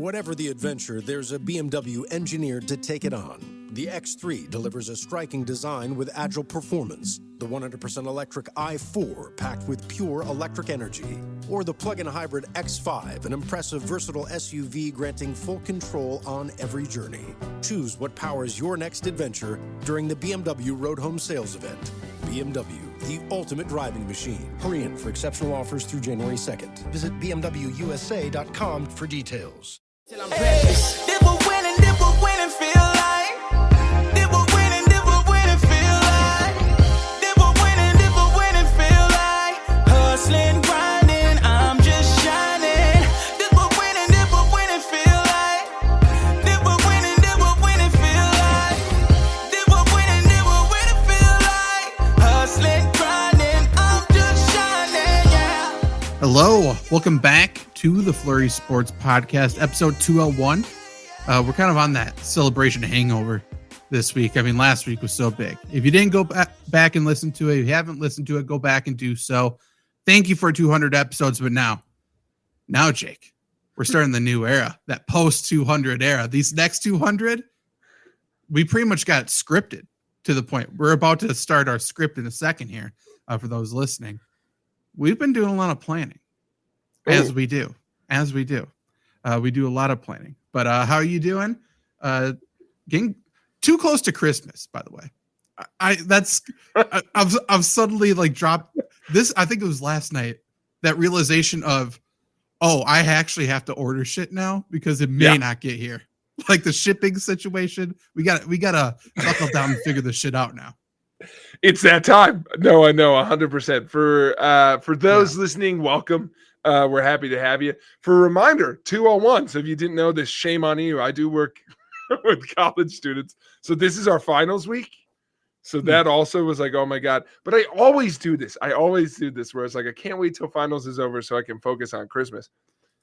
Whatever the adventure, there's a BMW engineered to take it on. The X3 delivers a striking design with agile performance. The 100% electric i4 packed with pure electric energy. Or the plug-in hybrid X5, an impressive versatile SUV granting full control on every journey. Choose what powers your next adventure during the BMW Road Home Sales Event. BMW, the ultimate driving machine. Hurry in for exceptional offers through January 2nd. Visit BMWUSA.com for details. Did we're winning, feel like. Did we're winning, feel like. Did we're winning, feel like. Hustling, grinding, I'm just shining. Did we're winning, feel like. Did we're winning, feel like. Did we're winning, feel like. Hustling, grinding, I'm just shining, yeah. Hello, welcome back to the Flurry Sports Podcast, episode 201. We're kind of on that celebration hangover this week. I mean, last week was so big. If you didn't go back and listen to it, if you haven't listened to it, go back and do so. Thank you for 200 episodes, but now, Jake, we're starting the new era, that post-200 era. These next 200, we pretty much got scripted to the point. We're about to start our script in a second here for those listening. We've been doing a lot of planning. As we do. We do a lot of planning. But how are you doing? Getting too close to Christmas, by the way. I've suddenly like dropped this. I think it was last night, that realization of, I actually have to order shit now because it may not get here. Like the shipping situation. We gotta buckle down and figure this shit out now. It's that time. No, I know 100%. For those listening, welcome. We're happy to have you. For a reminder, 201. So if you didn't know this, shame on you. I do work with college students. So this is our finals week. So that also was like, oh my God. But I always do this. Where it's like, I can't wait till finals is over so I can focus on Christmas.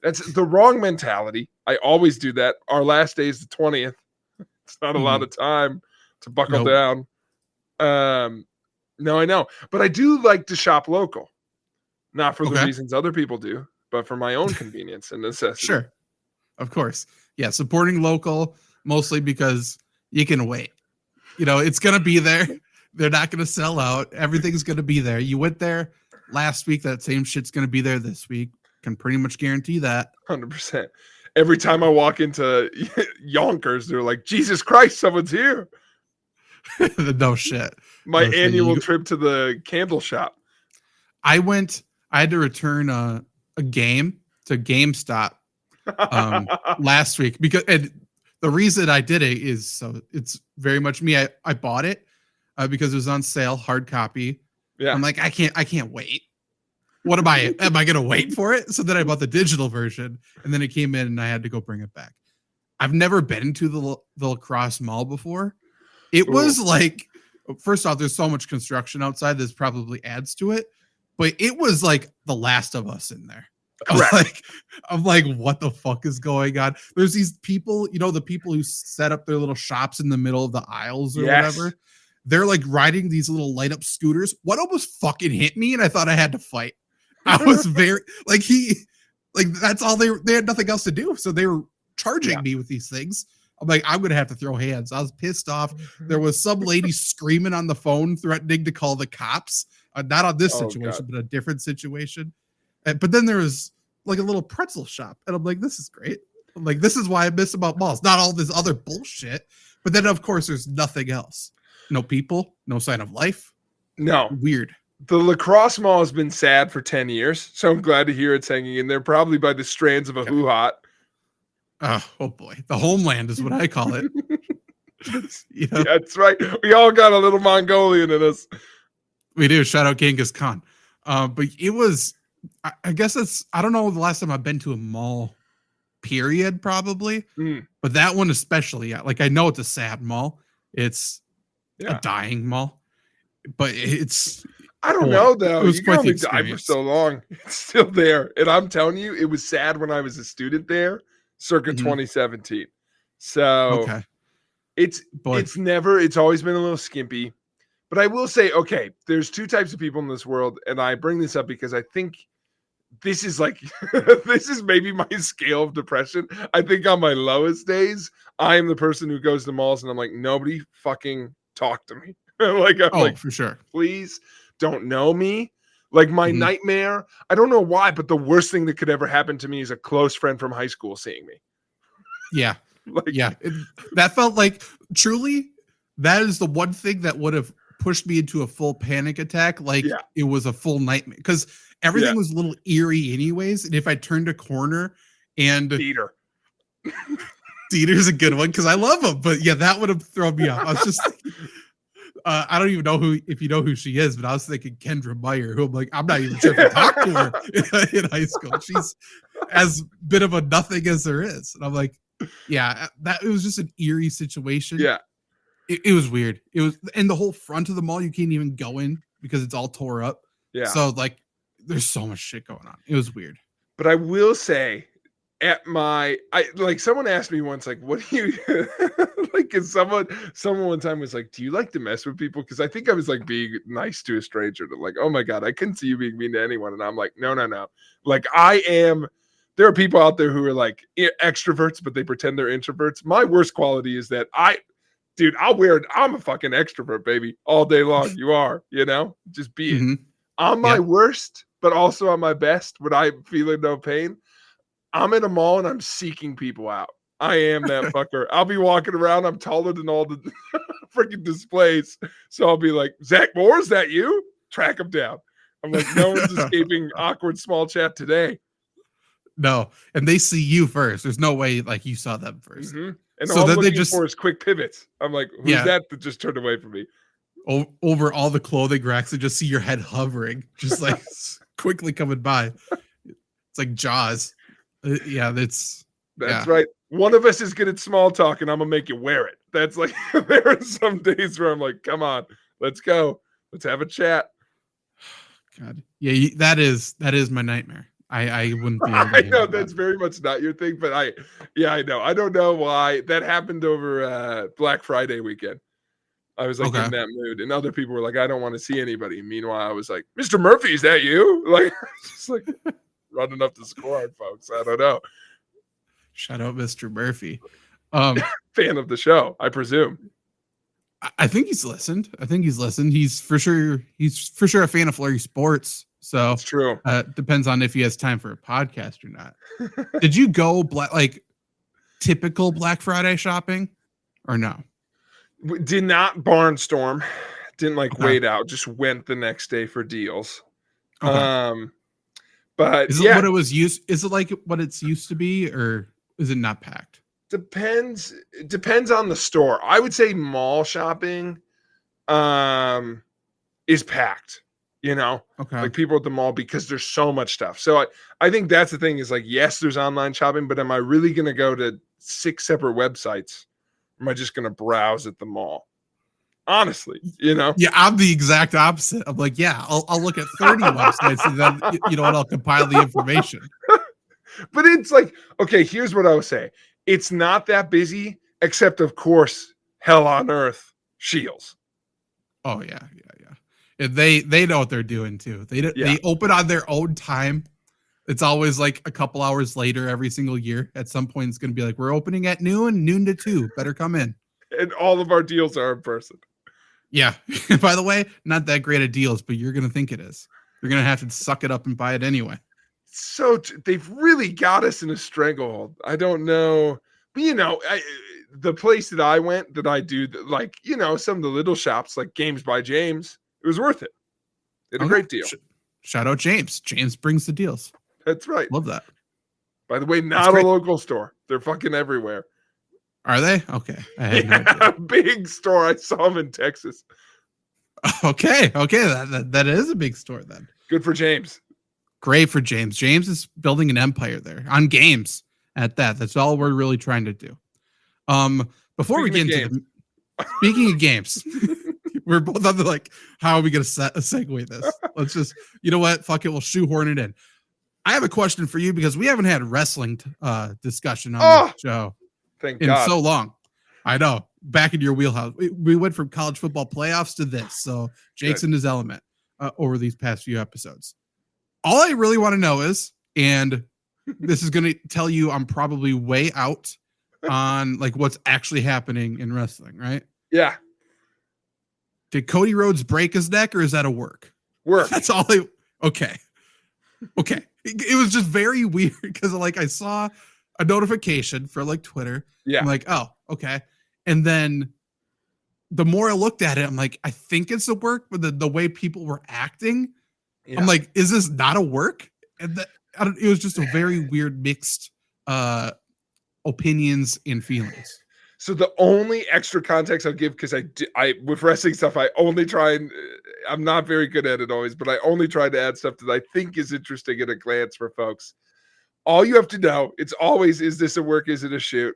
That's the wrong mentality. I always do that. Our last day is the 20th. It's not a lot of time to buckle down. No, I know. But I do like to shop local. Not for the reasons other people do, but for my own convenience and necessity. Sure. Of course. Yeah. Supporting local, mostly because you can wait. You know, it's going to be there. They're not going to sell out. Everything's going to be there. You went there last week. That same shit's going to be there this week. Can pretty much guarantee that. 100%. Every time I walk into Yonkers, they're like, Jesus Christ, someone's here. No shit. My annual trip to the candle shop. I had to return a game to GameStop last week because, and the reason I did it is so it's very much me. I bought it because it was on sale, hard copy. Yeah. I'm like, I can't wait. What am I going to wait for it? So then I bought the digital version and then it came in and I had to go bring it back. I've never been to the lacrosse mall before. It was like, first off, there's so much construction outside. This probably adds to it. But it was like The Last of Us in there. I'm like, what the fuck is going on? There's these people, the people who set up their little shops in the middle of the aisles or whatever. They're like riding these little light up scooters. One almost fucking hit me, and I thought I had to fight. I was very that's all they had nothing else to do, so they were charging me with these things. I'm like, I'm gonna have to throw hands. I was pissed off. There was some lady screaming on the phone, threatening to call the cops. Not on this situation, but a different situation. But then there was like a little pretzel shop. And I'm like, this is great. I'm like, this is why I miss about malls. Not all this other bullshit. But then, of course, there's nothing else. No people, no sign of life. No. Weird. The lacrosse mall has been sad for 10 years. So I'm glad to hear it's hanging in there, probably by the strands of a hoo-hot. Oh, boy. The homeland is what I call it. Yeah, that's right. We all got a little Mongolian in us. We do. Shout out Genghis Khan. But it was, I guess I don't know the last time I've been to a mall, period, probably. But that one especially, like I know it's a sad mall. It's a dying mall. But I don't know, though. You can only die for so long. It's still there. And I'm telling you, it was sad when I was a student there, circa 2017. So it's always been a little skimpy. But I will say, there's two types of people in this world, and I bring this up because I think this is like, this is maybe my scale of depression. I think on my lowest days, I am the person who goes to malls and I'm like, nobody fucking talk to me. I'm for sure. please don't know me. Like my nightmare, I don't know why, but the worst thing that could ever happen to me is a close friend from high school seeing me. Yeah. That felt like, truly, that is the one thing that would have pushed me into a full panic attack. Like it was a full nightmare because everything was a little eerie anyways. And if I turned a corner and Dieter's a good one because I love him, but yeah, that would have thrown me off. I was just I don't even know if you know who she is, but I was thinking Kendra Meyer, who I'm like, I'm not even sure if I talked to her in high school. She's as bit of a nothing as there is. And I'm like, yeah, it was just an eerie situation. Yeah. It was weird. It was, and the whole front of the mall, you can't even go in because it's all tore up. Yeah. So like, there's so much shit going on. It was weird. But I will say, someone asked me once, like, what do you like? Cause someone one time was like, do you like to mess with people? Cause I think I was like being nice to a stranger to like, oh my God, I couldn't see you being mean to anyone. And I'm like, no. Like there are people out there who are like extroverts, but they pretend they're introverts. My worst quality is that I'm a fucking extrovert, baby, all day long. You are, just be it. I'm my worst, but also I'm my best when I'm feeling no pain. I'm in a mall and I'm seeking people out. I am that fucker. I'll be walking around. I'm taller than all the freaking displays. So I'll be like, Zach Moore, is that you? Track him down. I'm like, no one's escaping awkward small chat today. No. And they see you first. There's no way like you saw them first. And so all then I'm they looking for is quick pivots. I'm like, who's that just turned away from me? Over all the clothing racks, and just see your head hovering, just like quickly coming by. It's like Jaws. That's right. One of us is good at small talk, and I'm gonna make you wear it. That's like there are some days where I'm like, come on, let's go, let's have a chat. God, yeah, that is my nightmare. I wouldn't be. I know that's very much not your thing, but I know. I don't know why that happened over Black Friday weekend. I was like in that mood, and other people were like, I don't want to see anybody. Meanwhile, I was like, Mr. Murphy, is that you? Like, just like running up the score, folks. I don't know. Shout out Mr. Murphy. Fan of the show, I presume. I think he's listened. He's for sure a fan of Flurry Sports. So it's true. Depends on if he has time for a podcast or not. Did you go typical Black Friday shopping or no? Did not barnstorm. Didn't wait out. Just went the next day for deals. Okay. But is it what it was used? Is it like what it's used to be, or is it not packed? Depends on the store. I would say mall shopping is packed, Okay. Like people at the mall, because there's so much stuff. So I think that's the thing is like, yes, there's online shopping, but am I really going to go to 6 separate websites? Or am I just going to browse at the mall? Honestly, Yeah, I'm the exact opposite. I'm like, yeah, I'll look at 30 websites and then, I'll compile the information. But it's like, okay, here's what I would say. It's not that busy, except of course, hell on earth, Shields. Oh yeah. And they know what they're doing too. They open on their own time. It's always like a couple hours later every single year. At some point, it's going to be like, we're opening at noon to 2. Better come in. And all of our deals are in person. Yeah. By the way, not that great of deals, but you're going to think it is. You're going to have to suck it up and buy it anyway. So they've really got us in a stranglehold. I don't know. But, the place that I went that I do, like, some of the little shops like Games by James, it was worth it. They had a great deal. Shout out James. James brings the deals. That's right. Love that. By the way, not a local store. They're fucking everywhere. Are they? Okay. I had no idea. Big store. I saw them in Texas. Okay. That is a big store then. Good for James. Great for James. James is building an empire there on games at that. That's all we're really trying to do. Before we get into speaking of games, we're both on the how are we going to segue this? Let's just, you know what? Fuck it. We'll shoehorn it in. I have a question for you because we haven't had wrestling discussion on the show in so long. I know. Back in your wheelhouse. We went from college football playoffs to this. So Jake's in his element over these past few episodes. all I really want to know is, and this is going to tell you I'm probably way out on like what's actually happening in wrestling, right? Yeah. Did Cody Rhodes break his neck, or is that a work? Work. That's all I. Okay. It was just very weird because like I saw a notification for like Twitter. Yeah. I'm like, oh, okay. And then the more I looked at it, I'm like, I think it's a work, but the way people were acting, Yeah. I'm like, is this not a work? And it was just a very weird mixed opinions and feelings. So the only extra context I'll give, because I with wrestling stuff, I only try and I'm not very good at it always, but I only try to add stuff that I think is interesting at a glance for folks. All you have to know, it's always, is this a work? Is it a shoot?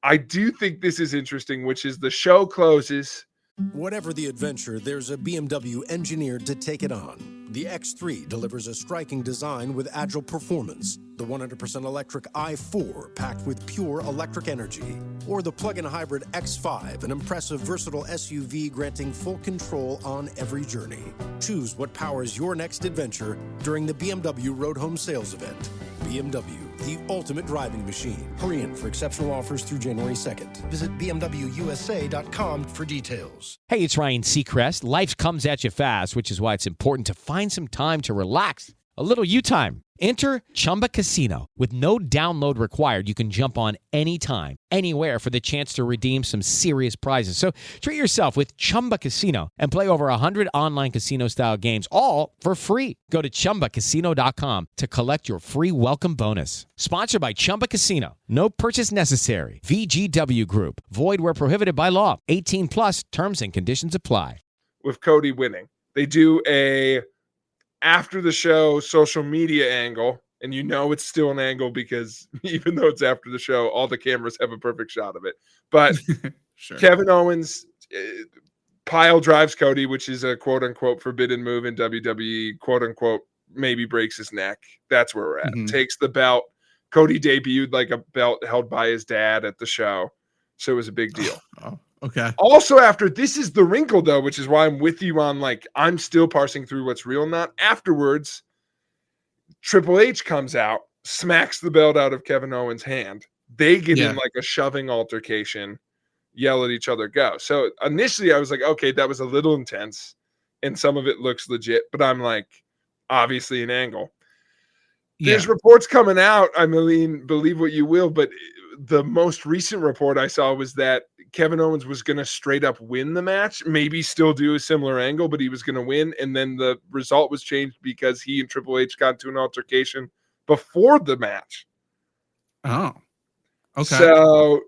I do think this is interesting, which is the show closes. Whatever the adventure, there's a BMW engineered to take it on. The X3 delivers a striking design with agile performance. The 100% electric i4 packed with pure electric energy. Or the plug-in hybrid X5, an impressive versatile SUV granting full control on every journey. Choose what powers your next adventure during the BMW Road Home Sales Event. BMW, the ultimate driving machine. Hurry in for exceptional offers through January 2nd. Visit bmwusa.com for details. Hey, it's Ryan Seacrest. Life comes at you fast, which is why it's important to find some time to relax. A little you time. Enter Chumba Casino. With no download required, you can jump on anytime, anywhere for the chance to redeem some serious prizes. So treat yourself with Chumba Casino and play over 100 online casino-style games, all for free. Go to ChumbaCasino.com to collect your free welcome bonus. Sponsored by Chumba Casino. No purchase necessary. VGW Group. Void where prohibited by law. 18 plus. Terms and conditions apply. With Cody winning, they do a after the show social media angle, and you know it's still an angle because even though it's after the show, all the cameras have a perfect shot of it. But Sure. Kevin Owens pile drives Cody, which is a quote unquote forbidden move in WWE, quote unquote maybe breaks his neck. That's where we're at. Mhm. Takes the belt. Cody debuted like a belt held by his dad at the show, so it was a big deal. Oh, okay. Also, after this is the wrinkle, though, which is why I'm with you on like I'm still parsing through what's real and not. Afterwards, Triple H comes out, smacks the belt out of Kevin Owens' hand. They get in like a shoving altercation, yell at each other, go. So initially, I was like, okay, that was a little intense, and some of it looks legit, but I'm like, obviously an angle. There's reports coming out. I mean, believe what you will, but the most recent report I saw was that Kevin Owens was going to straight up win the match, maybe still do a similar angle, but he was going to win. And then the result was changed because he and Triple H got into an altercation before the match. Oh, okay. So,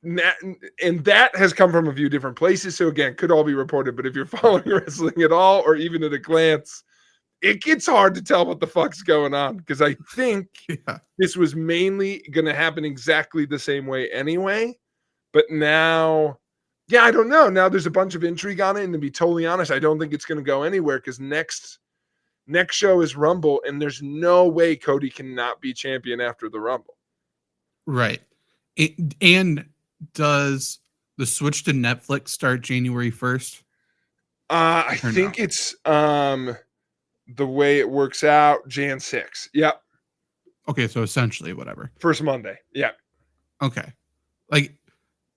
and that has come from a few different places. So again, could all be reported, but if you're following wrestling at all, or even at a glance, it gets hard to tell what the fuck's going on, because I think this was mainly going to happen exactly the same way anyway. But now, I don't know. Now there's a bunch of intrigue on it. And to be totally honest, I don't think it's going to go anywhere, because next show is Rumble, and there's no way Cody cannot be champion after the Rumble. Right. And does the switch to Netflix start January 1st? I think it's the way it works out, Jan 6. Yep. Okay, so essentially whatever. First Monday. Yeah. Okay. Like,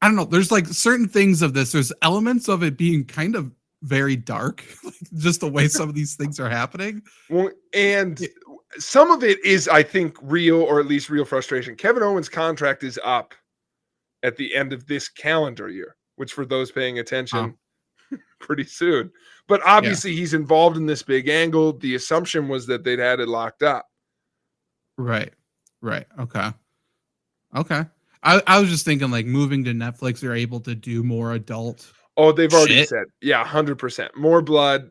I don't know. There's like certain things of this. There's elements of it being kind of very dark, like just the way some of these things are happening. Well, and some of it is, I think, real, or at least real frustration. Kevin Owens' contract is up at the end of this calendar year, which for those paying attention, pretty soon. But obviously he's involved in this big angle. The assumption was that they'd had it locked up. Right. Okay. I was just thinking like moving to Netflix, they're able to do more adult. Oh, they've already said, 100%. More blood,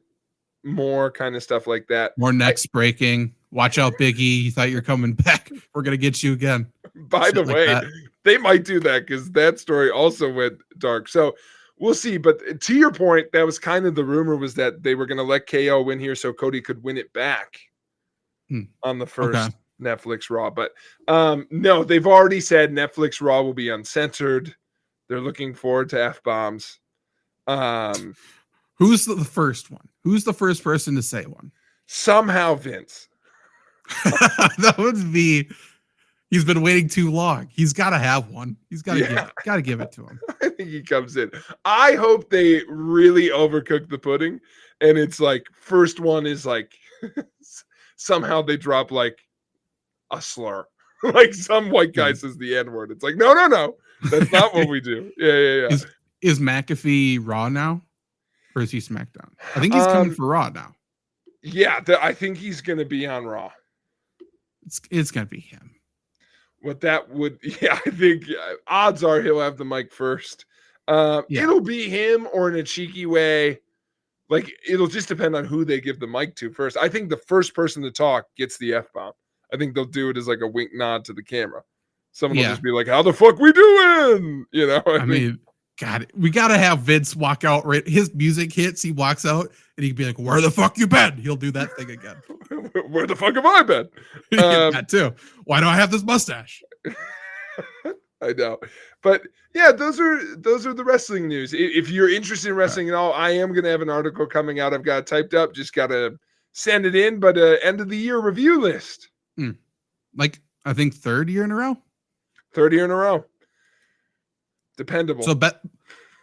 more kind of stuff like that. More necks breaking. Watch out, Biggie. You thought you're coming back. We're going to get you again. By the way, they might do that, because that story also went dark. So we'll see. But to your point, that was kind of the rumor, was that they were going to let KO win here so Cody could win it back on the first Netflix Raw. But no, they've already said Netflix Raw will be uncensored. They're looking forward to F-bombs. Who's the first one? Who's the first person to say one? Somehow Vince. That would be. He's been waiting too long. He's got to have one. He's got to give it to him. I think he comes in. I hope they really overcook the pudding, and it's like first one is like somehow they drop like a slur, like some white guy says the N-word. It's like no, that's not what we do. Yeah. Is McAfee Raw now, or is he SmackDown? I think he's coming for Raw now. Yeah, I think he's going to be on Raw. It's going to be him. What that would, I think odds are he'll have the mic first. It'll be him, or in a cheeky way, like it'll just depend on who they give the mic to first. I think the first person to talk gets the F-bomb. I think they'll do it as like a wink nod to the camera. Someone will just be like, "How the fuck we doing?" You know. I mean, God, we gotta have Vince walk out. Right, his music hits, he walks out, and he'd be like, "Where the fuck you been?" He'll do that thing again. Where the fuck have I been? That too. Why do I have this mustache? I know, but yeah, those are the wrestling news. If you're interested in wrestling at all, I am gonna have an article coming out. I've got it typed up. Just gotta send it in. But end of the year review list. Like I think third year in a row. Dependable. So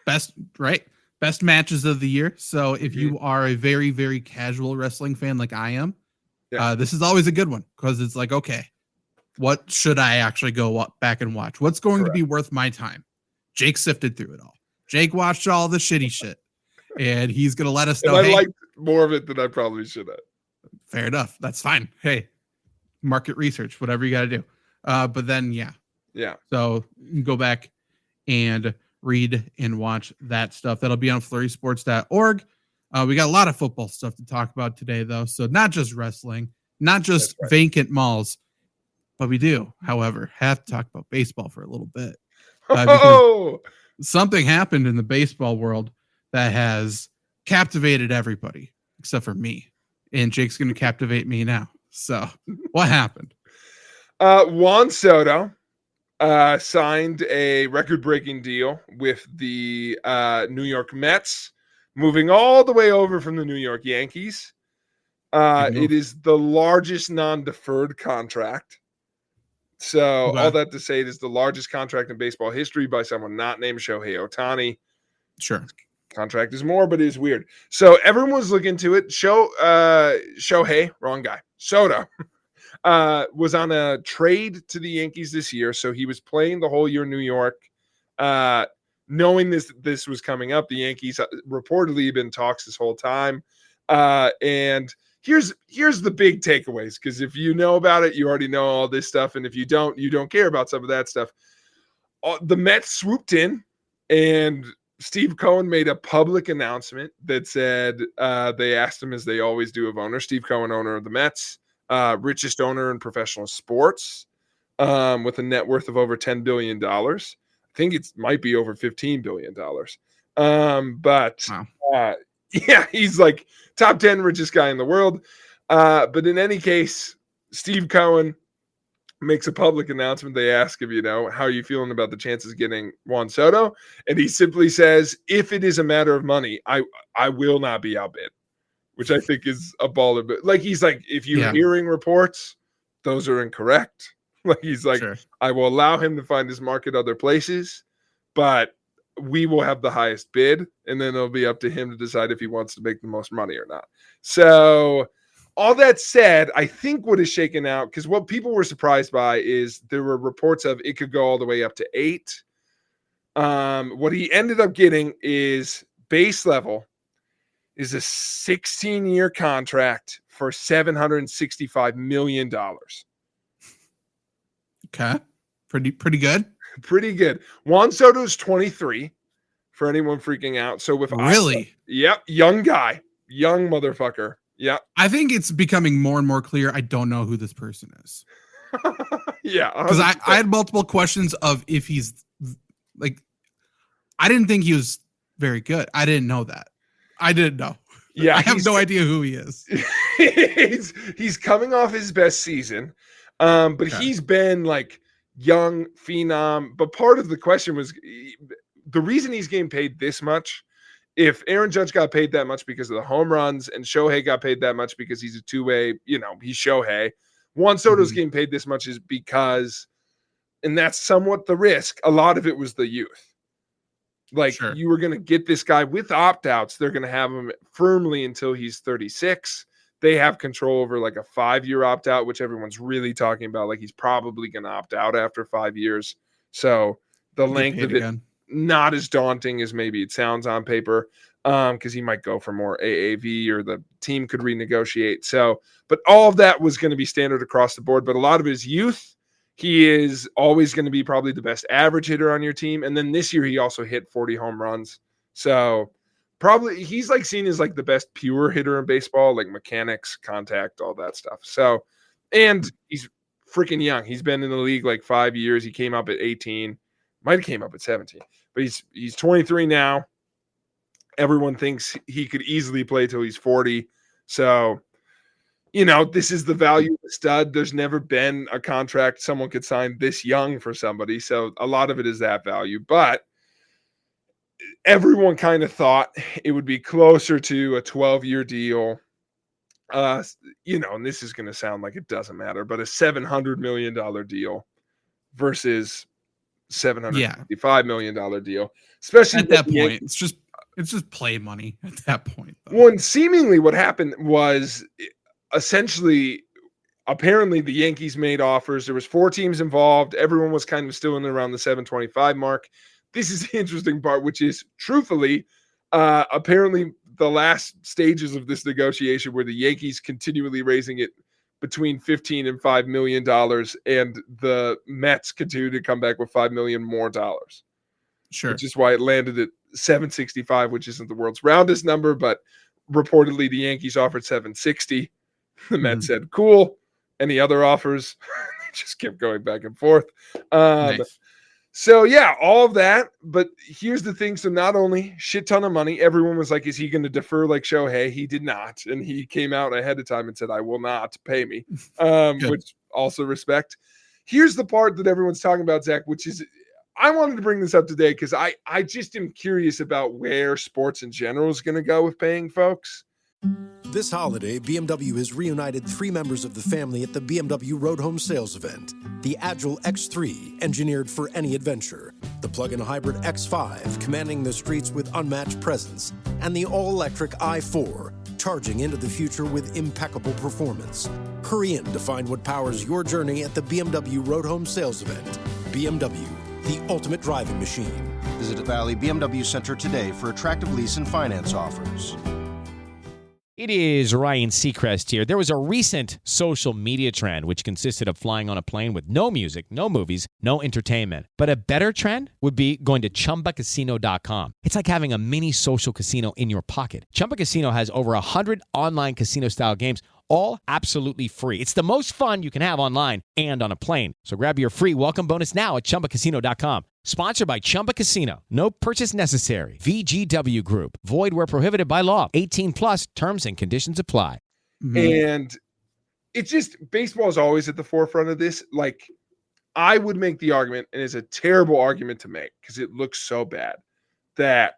best matches of the year. So if you are a very, very casual wrestling fan like I am, this is always a good one because it's like, okay, what should I actually go back and watch? What's going to be worth my time? Jake sifted through it all. Jake watched all the shitty shit, and he's going to let us know. And I liked more of it than I probably should have. Fair enough. That's fine. Hey, market research, whatever you got to do. But then, yeah. So you can go back and read and watch that stuff. That'll be on flurrysports.org. We got a lot of football stuff to talk about today, though. So not just wrestling, not just vacant malls, but we do, however, have to talk about baseball for a little bit. Something happened in the baseball world that has captivated everybody except for me. And Jake's going to captivate me now. So what happened? Juan Soto signed a record-breaking deal with the New York Mets, moving all the way over from the New York Yankees. It is the largest non-deferred contract. So all that to say, it is the largest contract in baseball history by someone not named Shohei Ohtani. Sure. Contract is more, but it is weird. So everyone was looking to it. Shohei, wrong guy. Soto was on a trade to the Yankees this year. So he was playing the whole year in New York. Knowing this was coming up, the Yankees reportedly have been in talks this whole time. And here's the big takeaways, because if you know about it, you already know all this stuff. And if you don't care about some of that stuff. The Mets swooped in, and Steve Cohen made a public announcement that said they asked him, as they always do, of owner. Steve Cohen, owner of the Mets, richest owner in professional sports, with a net worth of over $10 billion. I think it might be over $15 billion. He's like top 10 richest guy in the world. But in any case, Steve Cohen makes a public announcement. They ask him, how are you feeling about the chances of getting Juan Soto? And he simply says, if it is a matter of money, I will not be outbid, which I think is a baller. But like, he's like, if you're hearing reports, those are incorrect. Like, he's like, sure, I will allow him to find his market other places, but we will have the highest bid, and then it'll be up to him to decide if he wants to make the most money or not. So all that said, I think what is shaken out, because what people were surprised by is there were reports of it could go all the way up to 8. What he ended up getting is base level is a 16-year contract for $765 million. Okay. Pretty good. Pretty good. Juan Soto's 23, for anyone freaking out. So with young guy, young motherfucker. Yeah. I think it's becoming more and more clear. I don't know who this person is. Yeah. Because I had multiple questions of if he's like, I didn't think he was very good. I didn't know that. I didn't know. Yeah. I have no idea who he is. he's coming off his best season. But he's been like young phenom. But part of the question was the reason he's getting paid this much. If Aaron Judge got paid that much because of the home runs, and Shohei got paid that much because he's a two-way, he's Shohei. Juan Soto's getting paid this much is because, and that's somewhat the risk. A lot of it was the youth. Like you were going to get this guy with opt-outs. They're going to have him firmly until he's 36. They have control over like a 5-year opt-out, which everyone's really talking about. Like he's probably going to opt out after 5 years. So the length of it, not as daunting as maybe it sounds on paper, because he might go for more AAV or the team could renegotiate. So, but all of that was going to be standard across the board. But a lot of his youth, he is always going to be probably the best average hitter on your team. And then this year he also hit 40 home runs. So probably he's like seen as like the best pure hitter in baseball, like mechanics, contact, all that stuff. So, and he's freaking young. He's been in the league like 5 years. He came up at 18, might have came up at 17, but he's 23 now. Everyone thinks he could easily play till he's 40. So, you know, this is the value of the stud. There's never been a contract someone could sign this young for somebody. So a lot of it is that value. But everyone kind of thought it would be closer to a 12-year deal. You know, and this is going to sound like it doesn't matter, but a $700 million deal versus $755 million deal. Especially at that point, it's just play money at that point. Well, and seemingly what happened was essentially, apparently the Yankees made offers. There was 4 teams involved. Everyone was kind of still in around the 725 mark. This is the interesting part, which is truthfully, apparently the last stages of this negotiation were the Yankees continually raising it between $15 and $5 million, and the Mets continue to come back with $5 million more dollars. Sure. Which is why it landed at 765, which isn't the world's roundest number, but reportedly the Yankees offered 760. The Mets said, cool. Any other offers? They just kept going back and forth. Nice. So, yeah, all of that. But here's the thing. So not only shit ton of money, everyone was like, is he going to defer like Shohei? He did not. And he came out ahead of time and said, I will not pay me, which also respect. Here's the part that everyone's talking about, Zach, which is I wanted to bring this up today because I just am curious about where sports in general is going to go with paying folks. This holiday, BMW has reunited 3 members of the family at the BMW Road Home Sales event. The Agile X3, engineered for any adventure. The plug-in hybrid X5, commanding the streets with unmatched presence. And the all-electric i4, charging into the future with impeccable performance. Hurry in to find what powers your journey at the BMW Road Home Sales event. BMW, the ultimate driving machine. Visit Valley BMW Center today for attractive lease and finance offers. It is Ryan Seacrest here. There was a recent social media trend which consisted of flying on a plane with no music, no movies, no entertainment. But a better trend would be going to ChumbaCasino.com. It's like having a mini social casino in your pocket. Chumba Casino has over 100 online casino-style games, all absolutely free. It's the most fun you can have online and on a plane. So grab your free welcome bonus now at ChumbaCasino.com. Sponsored by Chumba Casino. No purchase necessary. VGW Group. Void where prohibited by law. 18 plus terms and conditions apply. And it's just, baseball is always at the forefront of this. Like, I would make the argument, and it's a terrible argument to make because it looks so bad, that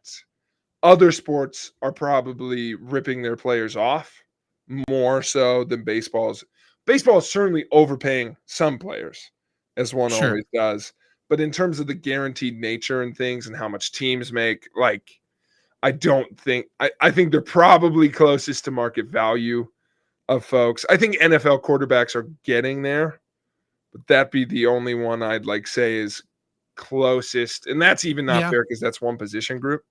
other sports are probably ripping their players off more so than baseball is. Baseball is certainly overpaying some players, as one always does. But in terms of the guaranteed nature and things and how much teams make, like, I think they're probably closest to market value of folks. I think NFL quarterbacks are getting there, but that'd be the only one I'd like say is closest. And that's even not fair because that's one position group.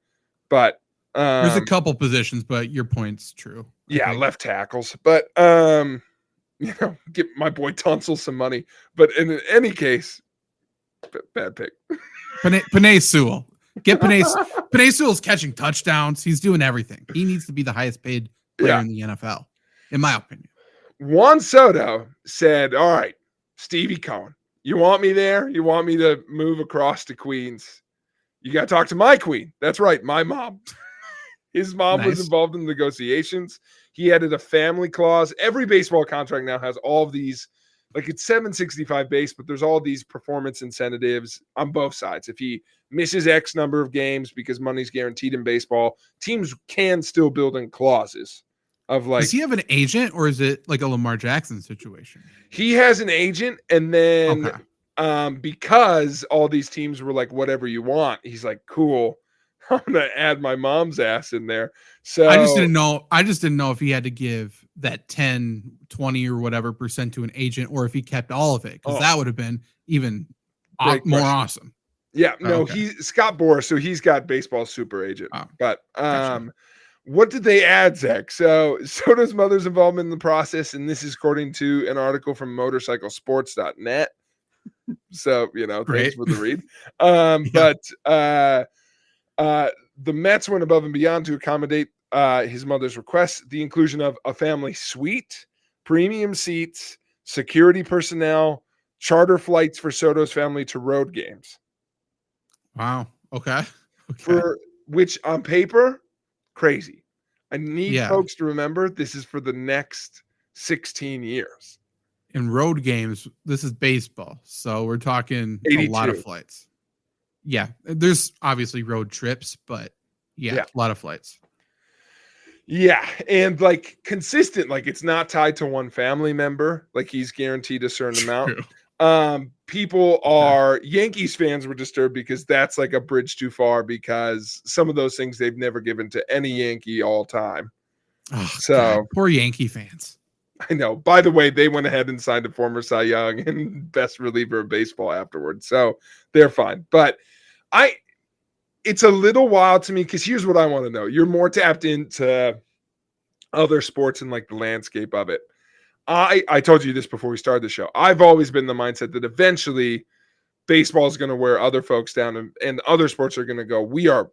But there's a couple positions, but your point's true. Left tackles. But get my boy Tunsil some money. But in any case, bad pick. Penei Sewell. Get Penei Sewell's catching touchdowns. He's doing everything. He needs to be the highest paid player in the NFL, in my opinion. Juan Soto said, all right, Stevie Cohen, you want me there? You want me to move across to Queens? You got to talk to my queen. That's right, my mom. His mom was involved in negotiations. He added a family clause. Every baseball contract now has all of these. Like, it's 765 base, but there's all these performance incentives on both sides. If he misses X number of games because money's guaranteed in baseball, teams can still build in clauses of like, does he have an agent or is it like a Lamar Jackson situation? he has an agent, and then Okay. because all these teams were like, whatever you want, he's like, cool, I'm gonna add my mom's ass in there. So I just didn't know if he had to give that 10, 20 or whatever % to an agent or if he kept all of it, because that would have been even Great more question. awesome. Yeah, Oh, no, okay. he's Scott Boras, so he's got baseball super agent. Oh, But gotcha. what did they add, Zach? So Soto's mother's involvement in the process, and this is according to an article from motorcyclesports.net. So, thanks Great. for the read. Yeah. But the Mets went above and beyond to accommodate his mother's request, the inclusion of a family suite, premium seats, security personnel, charter flights for Soto's family to road games. Wow. Okay. For which on paper, crazy. I need Yeah. folks to remember this is for the next 16 years. In road games, this is baseball, so we're talking 82. a lot of flights. Yeah, there's obviously road trips, but yeah. A lot of flights. Yeah, and like consistent, like it's not tied to one family member, like he's guaranteed a certain amount. People are Yankees fans were disturbed because that's like a bridge too far, because some of those things they've never given to any Yankee all time. Oh, So God, poor Yankee fans. I know. By the way, they went ahead and signed a former Cy Young and best reliever of baseball afterwards, so they're fine. But it's a little wild to me, because here's what I want to know. You're more tapped into other sports and like the landscape of it. I told you this before we started the show. I've always been the mindset that eventually baseball is going to wear other folks down, and other sports are going to go, we are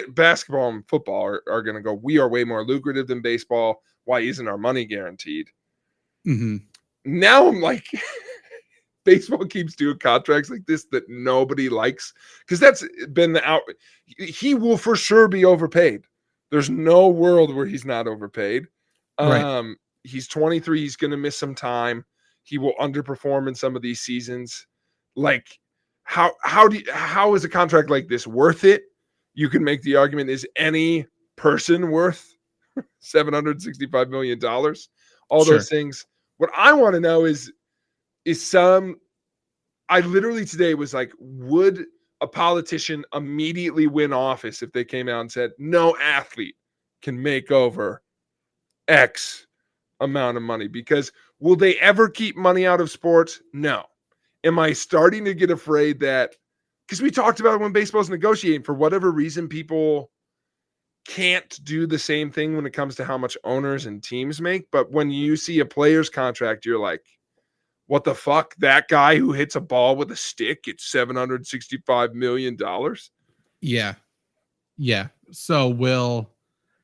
basketball and football are going to go, we are way more lucrative than baseball. Why isn't our money guaranteed? Mm-hmm. Now I'm like, baseball keeps doing contracts like this that nobody likes, because that's been the out. He will for sure be overpaid. There's no world where he's not overpaid. Right. He's 23. He's going to miss some time. He will underperform in some of these seasons. Like, how is a contract like this worth it? You can make the argument: is any person worth $765 million? All those things. What I want to know is I literally today was like, would a politician immediately win office if they came out and said no athlete can make over X amount of money? Because will they ever keep money out of sports? No. Am I starting to get afraid that, because we talked about when baseball's negotiating, for whatever reason, people can't do the same thing when it comes to how much owners and teams make. But when you see a player's contract, you're like, what the fuck? That guy who hits a ball with a stick gets $765 million? Yeah. Yeah. So will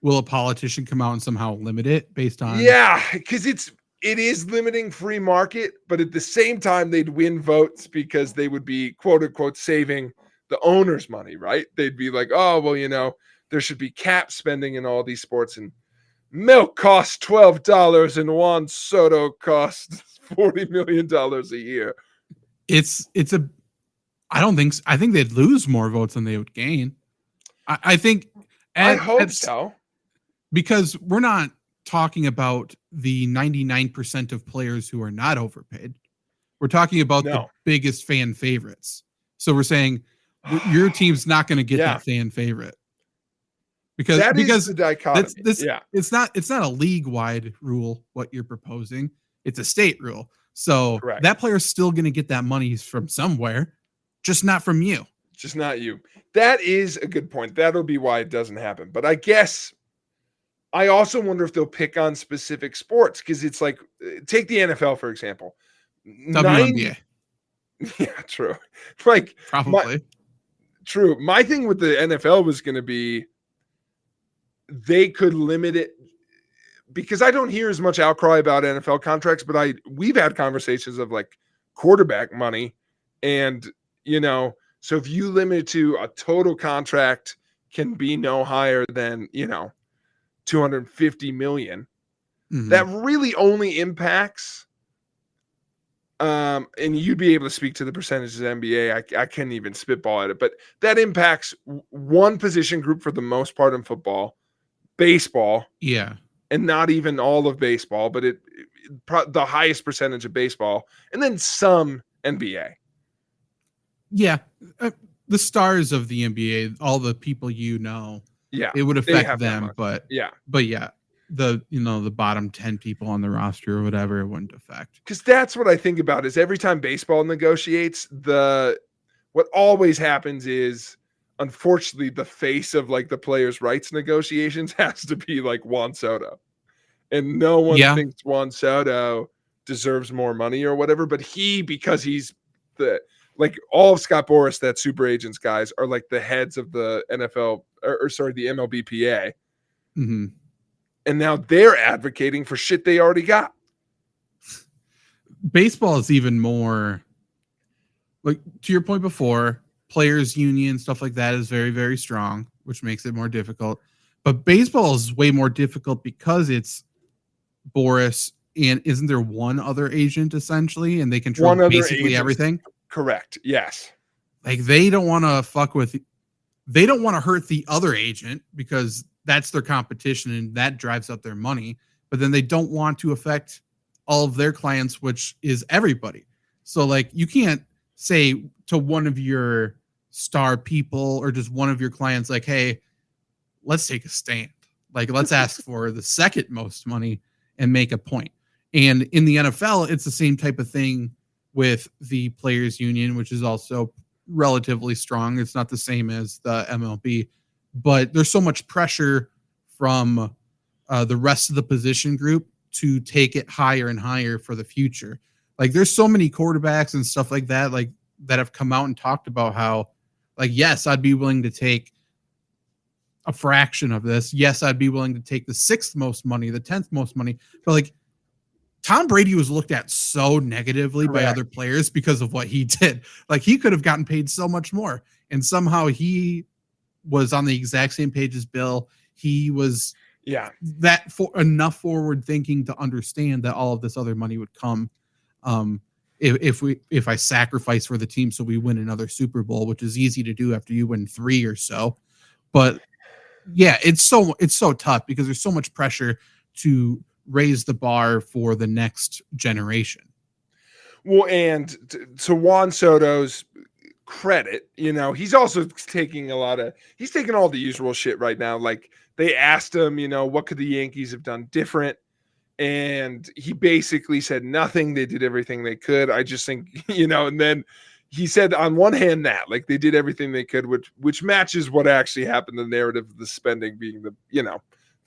a politician come out and somehow limit it based on? Yeah, because it is limiting free market, but at the same time they'd win votes because they would be quote unquote saving the owner's money, right? They'd be like, oh, well, there should be cap spending in all these sports, and milk costs $12 and Juan Soto costs $40 million a year. I think they'd lose more votes than they would gain. I think. I hope so. Because we're not talking about the 99% of players who are not overpaid. We're talking about the biggest fan favorites. So we're saying your team's not going to get that fan favorite. Because is the dichotomy. It's not a league-wide rule what you're proposing. It's a state rule. So that player's still going to get that money from somewhere, just not from you. Just not you. That is a good point. That'll be why it doesn't happen. But I guess I also wonder if they'll pick on specific sports, because it's like, take the NFL, for example. WNBA. Yeah, true. Like, probably. True. My thing with the NFL was going to be they could limit it, because I don't hear as much outcry about NFL contracts, but we've had conversations of like quarterback money, and so if you limit it to a total contract can be no higher than $250 million, that really only impacts and you'd be able to speak to the percentages of NBA. I can't even spitball at it, but that impacts one position group for the most part in football. Baseball, and not even all of baseball, but the highest percentage of baseball, and then some NBA. Yeah. The stars of the NBA, all the people Yeah, it would they affect have that them, much. but Yeah, the bottom 10 people on the roster or whatever it wouldn't affect. because that's what I think about is every time baseball negotiates, what always happens is, unfortunately, the face of like the players' rights negotiations has to be like Juan Soto, and no one thinks Juan Soto deserves more money or whatever, but because he's like all of Scott Boras, that super agents guys, are like the heads of the NFL or sorry, the MLBPA. Mm-hmm. And now they're advocating for shit they already got. Baseball is even more, like, to your point before, players union, stuff like that is very, very strong, which makes it more difficult. But baseball is way more difficult because it's Boris, and isn't there one other agent essentially, and they control basically everything? Correct. Yes. Like, they don't want to they don't want to hurt the other agent because that's their competition and that drives up their money. But then they don't want to affect all of their clients, which is everybody. So like, you can't say to one of your star people or just one of your clients, like, hey, let's take a stand. Like, let's ask for the second most money and make a point. And in the NFL, it's the same type of thing with the players union, which is also relatively strong. It's not the same as the MLB, but there's so much pressure from the rest of the position group to take it higher and higher for the future. Like, there's so many quarterbacks and stuff like that, like, that have come out and talked about how, like, yes, I'd be willing to take a fraction of this. Yes, I'd be willing to take the 6th most money, the 10th most money. But like, Tom Brady was looked at so negatively by other players because of what he did. Like, he could have gotten paid so much more, and somehow he was on the exact same page as Bill. He was enough forward thinking to understand that all of this other money would come if I sacrifice for the team so we win another Super Bowl, which is easy to do after you win 3 or so. But yeah, it's so tough because there's so much pressure to raise the bar for the next generation. Well, and to Juan Soto's credit, he's also taking he's taking all the usual shit right now. Like, they asked him, what could the Yankees have done different? And he basically said nothing. They did everything they could. I just think, and then he said on one hand that, like, they did everything they could, which matches what actually happened, the narrative of the spending being the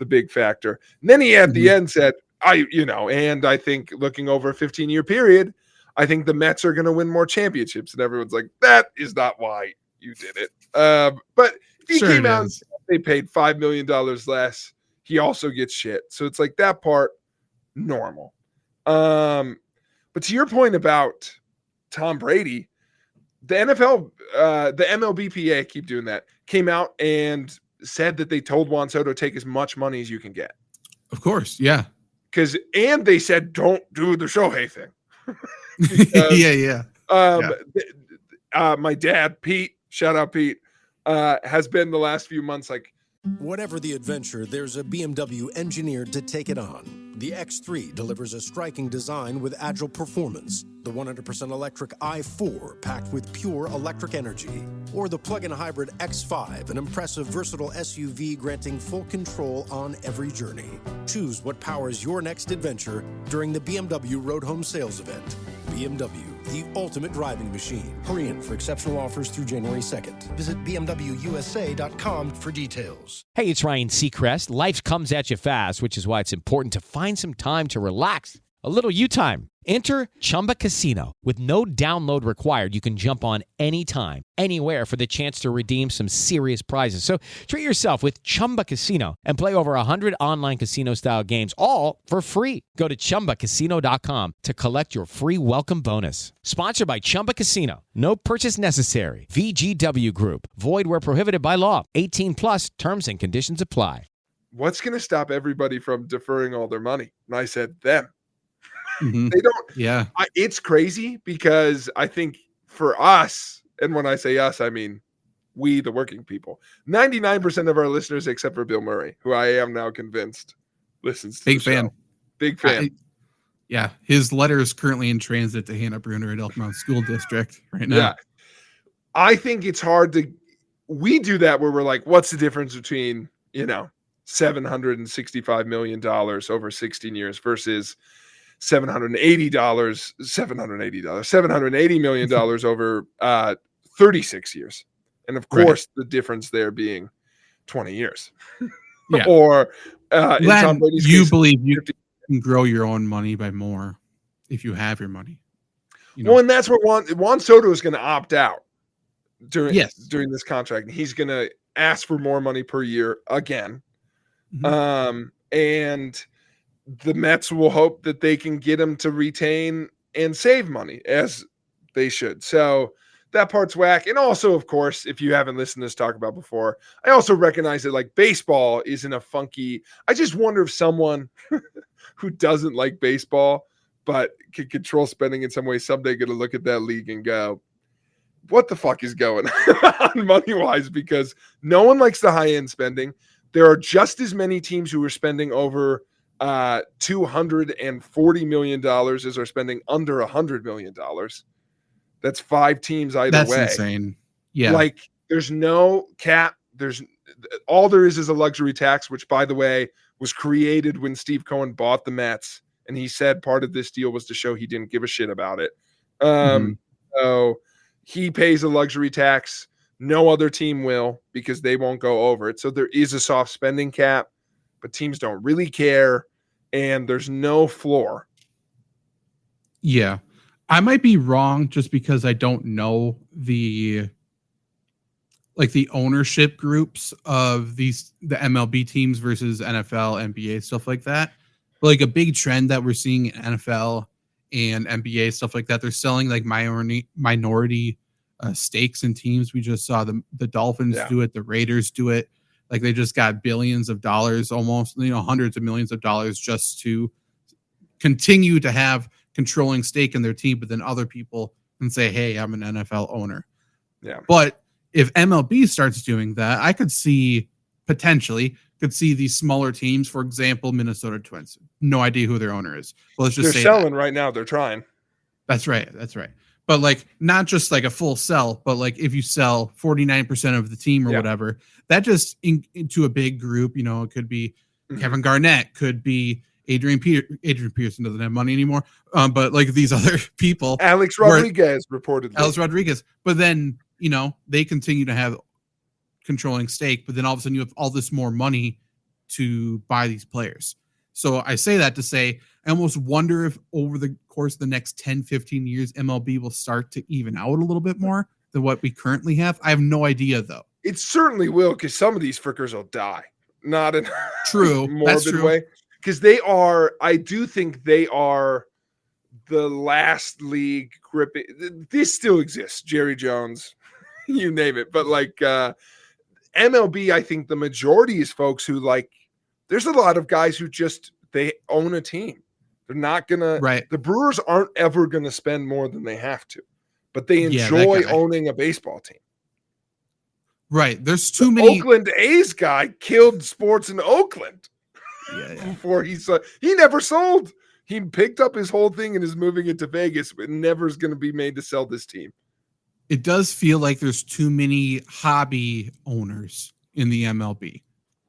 big factor. And then he at the end said, and I think looking over a 15-year period, I think the Mets are going to win more championships. And everyone's like, that is not why you did it. But he came out and said they paid $5 million less. He also gets shit. So it's like that part, normal. But to your point about Tom Brady, the NFL, the MLBPA, keep doing that, came out and said that they told Juan Soto, take as much money as you can get. Of course, yeah. And they said, don't do the Shohei thing. My dad, Pete, shout out Pete, has been the last few months like, whatever the adventure, there's a BMW engineered to take it on. The X3 delivers a striking design with agile performance. The 100% electric i4 packed with pure electric energy. Or the plug-in hybrid X5, an impressive, versatile SUV granting full control on every journey. Choose what powers your next adventure during the BMW Road Home Sales Event. BMW, the ultimate driving machine. Hurry in for exceptional offers through January 2nd. Visit BMWUSA.com for details. Hey, it's Ryan Seacrest. Life comes at you fast, which is why it's important to find some time to relax. A little you time. Enter Chumba Casino. With no download required, you can jump on anytime, anywhere for the chance to redeem some serious prizes. So treat yourself with Chumba Casino and play over 100 online casino-style games, all for free. Go to ChumbaCasino.com to collect your free welcome bonus. Sponsored by Chumba Casino. No purchase necessary. VGW Group. Void where prohibited by law. 18 plus. Terms and conditions apply. What's going to stop everybody from deferring all their money? And I said, them. Mm-hmm. They don't. Yeah. It's crazy because I think for us, and when I say us, I mean we, the working people, 99% of our listeners, except for Bill Murray, who I am now convinced listens to Big the fan. show. Big fan. Yeah, his letter is currently in transit to Hannah Bruner at Elkmont School District right now. Yeah. I think it's hard to, we do that where we're like, what's the difference between, $765 million over 16 years versus $780 million over 36 years. And of course, the difference there being 20 years. Yeah. Or in Tom Then Brady's you case, believe you 50. can grow your own money by more if you have your money. Well, and that's where Juan Soto is going to opt out during this contract. And he's going to ask for more money per year again. Mhm. And the Mets will hope that they can get him to retain and save money, as they should. So that part's whack. And also, of course, if you haven't listened to us talk about before, I also recognize that like baseball isn't a funky. I just wonder if someone who doesn't like baseball but can control spending in some way someday going to look at that league and go, what the fuck is going on money wise? Because no one likes the high end spending. There are just as many teams who are spending over $240 million as are spending under $100 million. That's 5 teams either way. That's insane. Yeah. Like there's no cap. All there is a luxury tax, which by the way was created when Steve Cohen bought the Mets. And he said part of this deal was to show he didn't give a shit about it. So he pays a luxury tax. No other team will because they won't go over it. So there is a soft spending cap, but teams don't really care. And there's no floor. Yeah. I might be wrong just because I don't know the ownership groups of the MLB teams versus NFL, NBA, stuff like that. But like a big trend that we're seeing in NFL and NBA, stuff like that, they're selling like minority stakes in teams. We just saw the Dolphins do it, the Raiders do it. Like they just got billions of dollars, almost hundreds of millions of dollars just to continue to have controlling stake in their team, but then other people can say, hey, I'm an NFL owner. Yeah. But if MLB starts doing that, I could see these smaller teams, for example, Minnesota Twins. No idea who their owner is. Well, let's just they're say selling right now. They're trying. That's right. But like not just like a full sell, but like if you sell 49% of the team or whatever, that just into a big group, it could be Kevin Garnett, could be Adrian Peterson doesn't have money anymore. But like these other people, Alex Rodriguez reportedly. But then, they continue to have controlling stake, but then all of a sudden you have all this more money to buy these players. So I say that to say, I almost wonder if over the course of the next 10, 15 years, MLB will start to even out a little bit more than what we currently have. I have no idea though. It certainly will, because some of these frickers will die. Not in true morbid way. Because I do think they are the last league gripping. This still exists, Jerry Jones, you name it. But like MLB, I think the majority is folks who like, there's a lot of guys who just, they own a team. They're not going to, the Brewers aren't ever going to spend more than they have to, but they enjoy owning a baseball team. Right. There's too many. Oakland A's guy killed sports in Oakland. Before he never sold. He picked up his whole thing and is moving it to Vegas, but never is going to be made to sell this team. It does feel like there's too many hobby owners in the MLB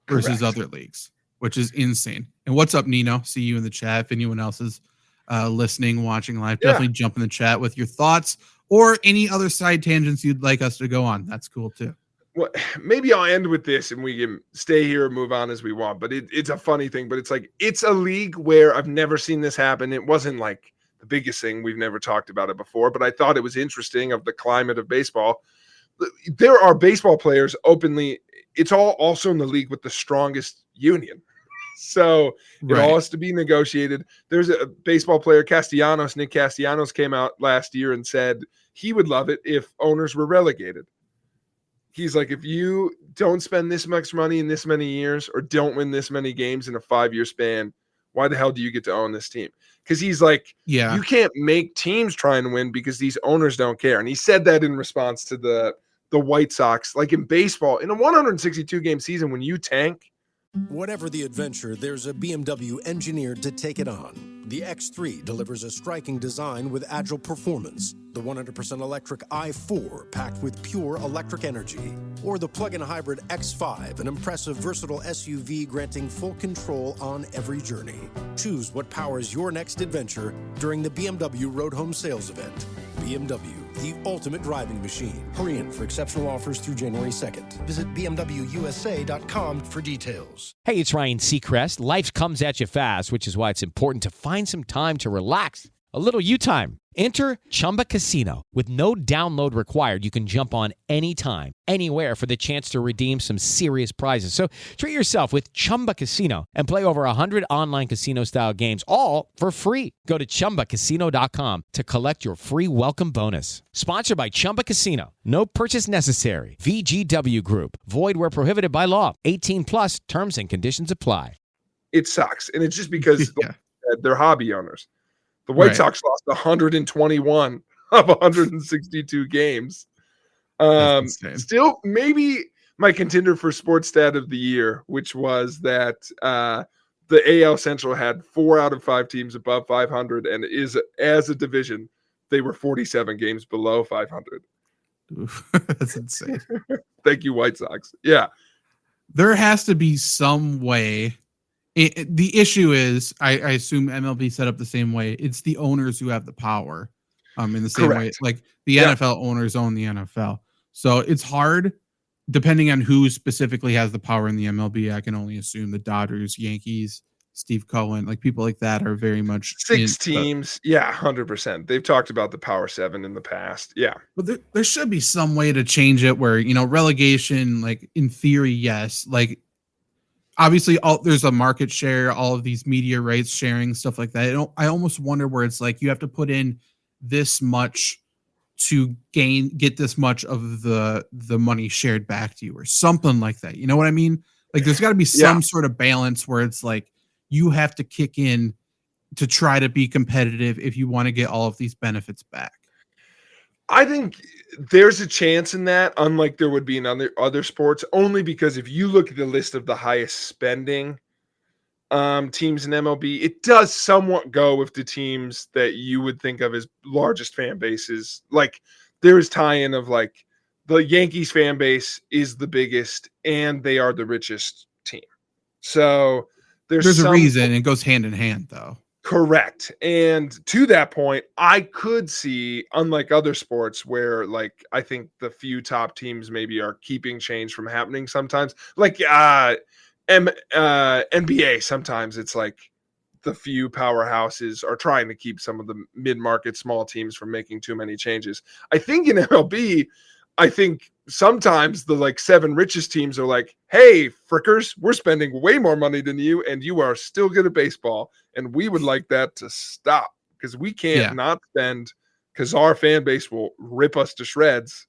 versus other leagues, which is insane. And what's up, Nino? See you in the chat. If anyone else is listening, watching live, definitely jump in the chat with your thoughts or any other side tangents you'd like us to go on. That's cool too. Well, maybe I'll end with this and we can stay here and move on as we want, but it's a funny thing, but it's like, it's a league where I've never seen this happen. It wasn't like the biggest thing. We've never talked about it before, but I thought it was interesting of the climate of baseball. There are baseball players openly. It's all also in the league with the strongest union. So it all has to be negotiated. There's a baseball player, Nick Castellanos came out last year and said he would love it if owners were relegated. He's like, if you don't spend this much money in this many years or don't win this many games in a 5-year span, why the hell do you get to own this team? Because he's like, you can't make teams try and win because these owners don't care. And he said that in response to the White Sox. Like in baseball, in a 162-game season, when you tank, Whatever the adventure, there's a BMW engineered to take it on. The X3 delivers a striking design with agile performance. The 100% electric i4 packed with pure electric energy. Or the plug-in hybrid X5, an impressive versatile SUV granting full control on every journey. Choose what powers your next adventure during the BMW Road Home Sales Event. BMW, the ultimate driving machine. Hurry in for exceptional offers through January 2nd. Visit bmwusa.com for details. Hey, it's Ryan Seacrest. Life comes at you fast, which is why it's important to find some time to relax. A little you time. Enter Chumba Casino. With no download required, you can jump on anytime, anywhere for the chance to redeem some serious prizes. So treat yourself with Chumba Casino and play over 100 online casino-style games, all for free. Go to ChumbaCasino.com to collect your free welcome bonus. Sponsored by Chumba Casino. No purchase necessary. VGW Group. Void where prohibited by law. 18 plus. Terms and conditions apply. It sucks. And it's just because Yeah. they're hobby owners. The White Right. Sox lost 121 of 162 games. That's insane. Still, maybe my contender for sports stat of the year, which was that the AL Central had 4 out of 5 teams above 500, and is as a division, they were 47 games below 500. Oof, that's insane. Thank you, White Sox. Yeah. There has to be some way. The issue is, I assume MLB set up the same way. It's the owners who have the power. In the same way, Correct. like the Yeah. NFL owners own the NFL, so it's hard. Depending on who specifically has the power in the MLB, I can only assume the Dodgers, Yankees, Steve Cohen, like people like that are very much 6 teams. Yeah, 100%. They've talked about the Power 7 in the past. Yeah. But there should be some way to change it where, relegation, like in theory, yes. Like obviously there's a market share, all of these media rights sharing, stuff like that. I almost wonder where it's like you have to put in this much to get this much of the money shared back to you or something like that. You know what I mean? Like there's got to be some sort of balance where it's like you have to kick in to try to be competitive if you want to get all of these benefits back. I think there's a chance in that, unlike there would be in other sports, only because if you look at the list of the highest spending teams in MLB, it does somewhat go with the teams that you would think of as largest fan bases. Like there is tie-in of like the Yankees fan base is the biggest and they are the richest team. So there's a reason. It goes hand in hand though. Correct. And to that point, I could see, unlike other sports where like I think the few top teams maybe are keeping change from happening sometimes, like NBA, sometimes it's like the few powerhouses are trying to keep some of the mid-market small teams from making too many changes. I think in MLB, I think sometimes the like 7 richest teams are like, hey, frickers, we're spending way more money than you, and you are still good at baseball. And we would like that to stop because we can't not spend because our fan base will rip us to shreds.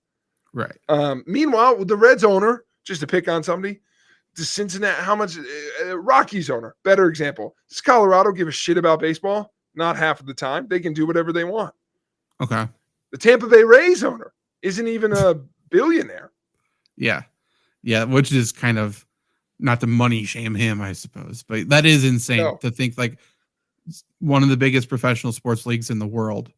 Right. Meanwhile, the Reds owner, just to pick on somebody, the Cincinnati, how much Rockies owner, better example. Does Colorado give a shit about baseball? Not half of the time. They can do whatever they want. Okay. The Tampa Bay Rays owner isn't even a billionaire. Yeah. Yeah. Which is kind of not to money shame him, I suppose, but that is insane to think like one of the biggest professional sports leagues in the world.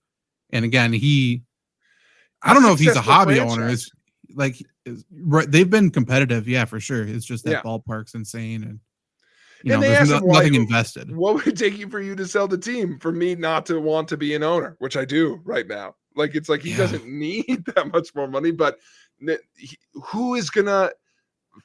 And again, I don't know if he's a hobby owner. It's like they've been competitive. Yeah, for sure. It's just that ballpark's insane. And, there's nothing invested. What would it take you for you to sell the team for me not to want to be an owner, which I do right now? Like, it's like he doesn't need that much more money, but who is going to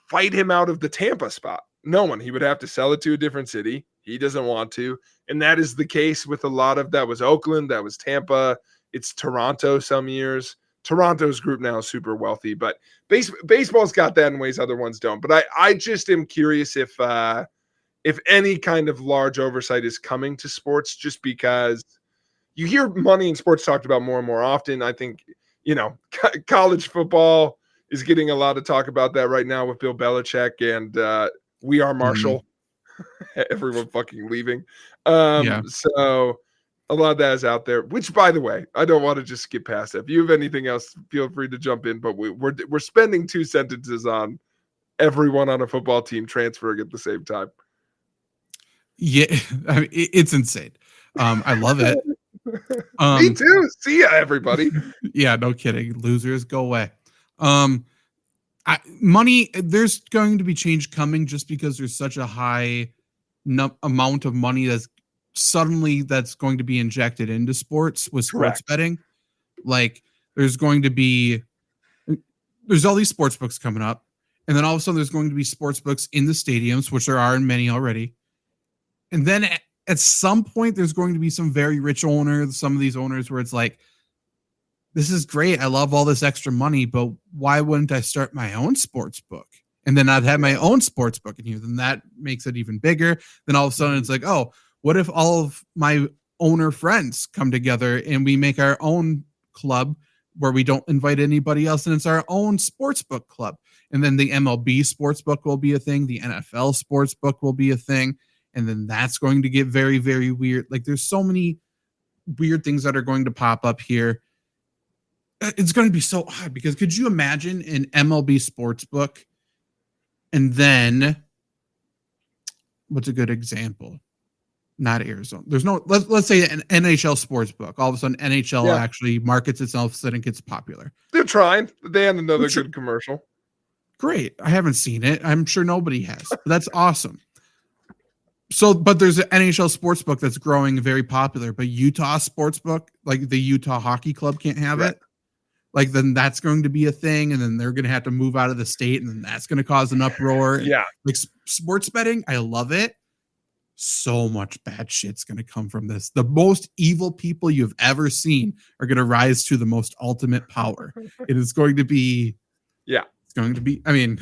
fight him out of the Tampa spot? No one. He would have to sell it to a different city. He doesn't want to. And that is the case with a lot of, that was Oakland, that was Tampa. It's Toronto some years. Toronto's group now is super wealthy, but baseball's got that in ways other ones don't. But I just am curious if any kind of large oversight is coming to sports, just because you hear money in sports talked about more and more often. I think, college football is getting a lot of talk about that right now with Bill Belichick and We Are Marshall. Everyone fucking leaving. So a lot of that is out there, which, by the way, I don't want to just skip past that. If you have anything else, feel free to jump in, but we're spending 2 sentences on everyone on a football team transferring at the same time. Yeah, I mean, it's insane. I love it. Me too. See ya, everybody. Yeah, no kidding. Losers, go away. Money, there's going to be change coming just because there's such a high amount of money that's going to be injected into sports with sports betting. Like there's all these sports books coming up, and then all of a sudden there's going to be sports books in the stadiums, which there are in many already. And then at some point there's going to be some very rich owners, some of these owners where it's like, this is great. I love all this extra money, but why wouldn't I start my own sports book? And then I'd have my own sports book in here. Then that makes it even bigger. Then all of a sudden it's like, oh, what if all of my owner friends come together and we make our own club where we don't invite anybody else and it's our own sports book club? And then the MLB sports book will be a thing. The NFL sports book will be a thing. And then that's going to get very, very weird. Like there's so many weird things that are going to pop up here. It's going to be so odd because could you imagine an MLB sports book and then what's a good example? Not Arizona. There's no, let's say an NHL sports book. All of a sudden NHL actually markets itself and it gets popular. They're trying. They had another good commercial. Great. I haven't seen it. I'm sure nobody has. But that's awesome. So, but there's an NHL sports book that's growing very popular, but Utah sports book, like the Utah Hockey Club can't have it. Like then that's going to be a thing. And then they're going to have to move out of the state and then that's going to cause an uproar. Yeah. Like sports betting. I love it. So much bad shit's going to come from this. The most evil people you've ever seen are going to rise to the most ultimate power. It is going to be, it's going to be, I mean,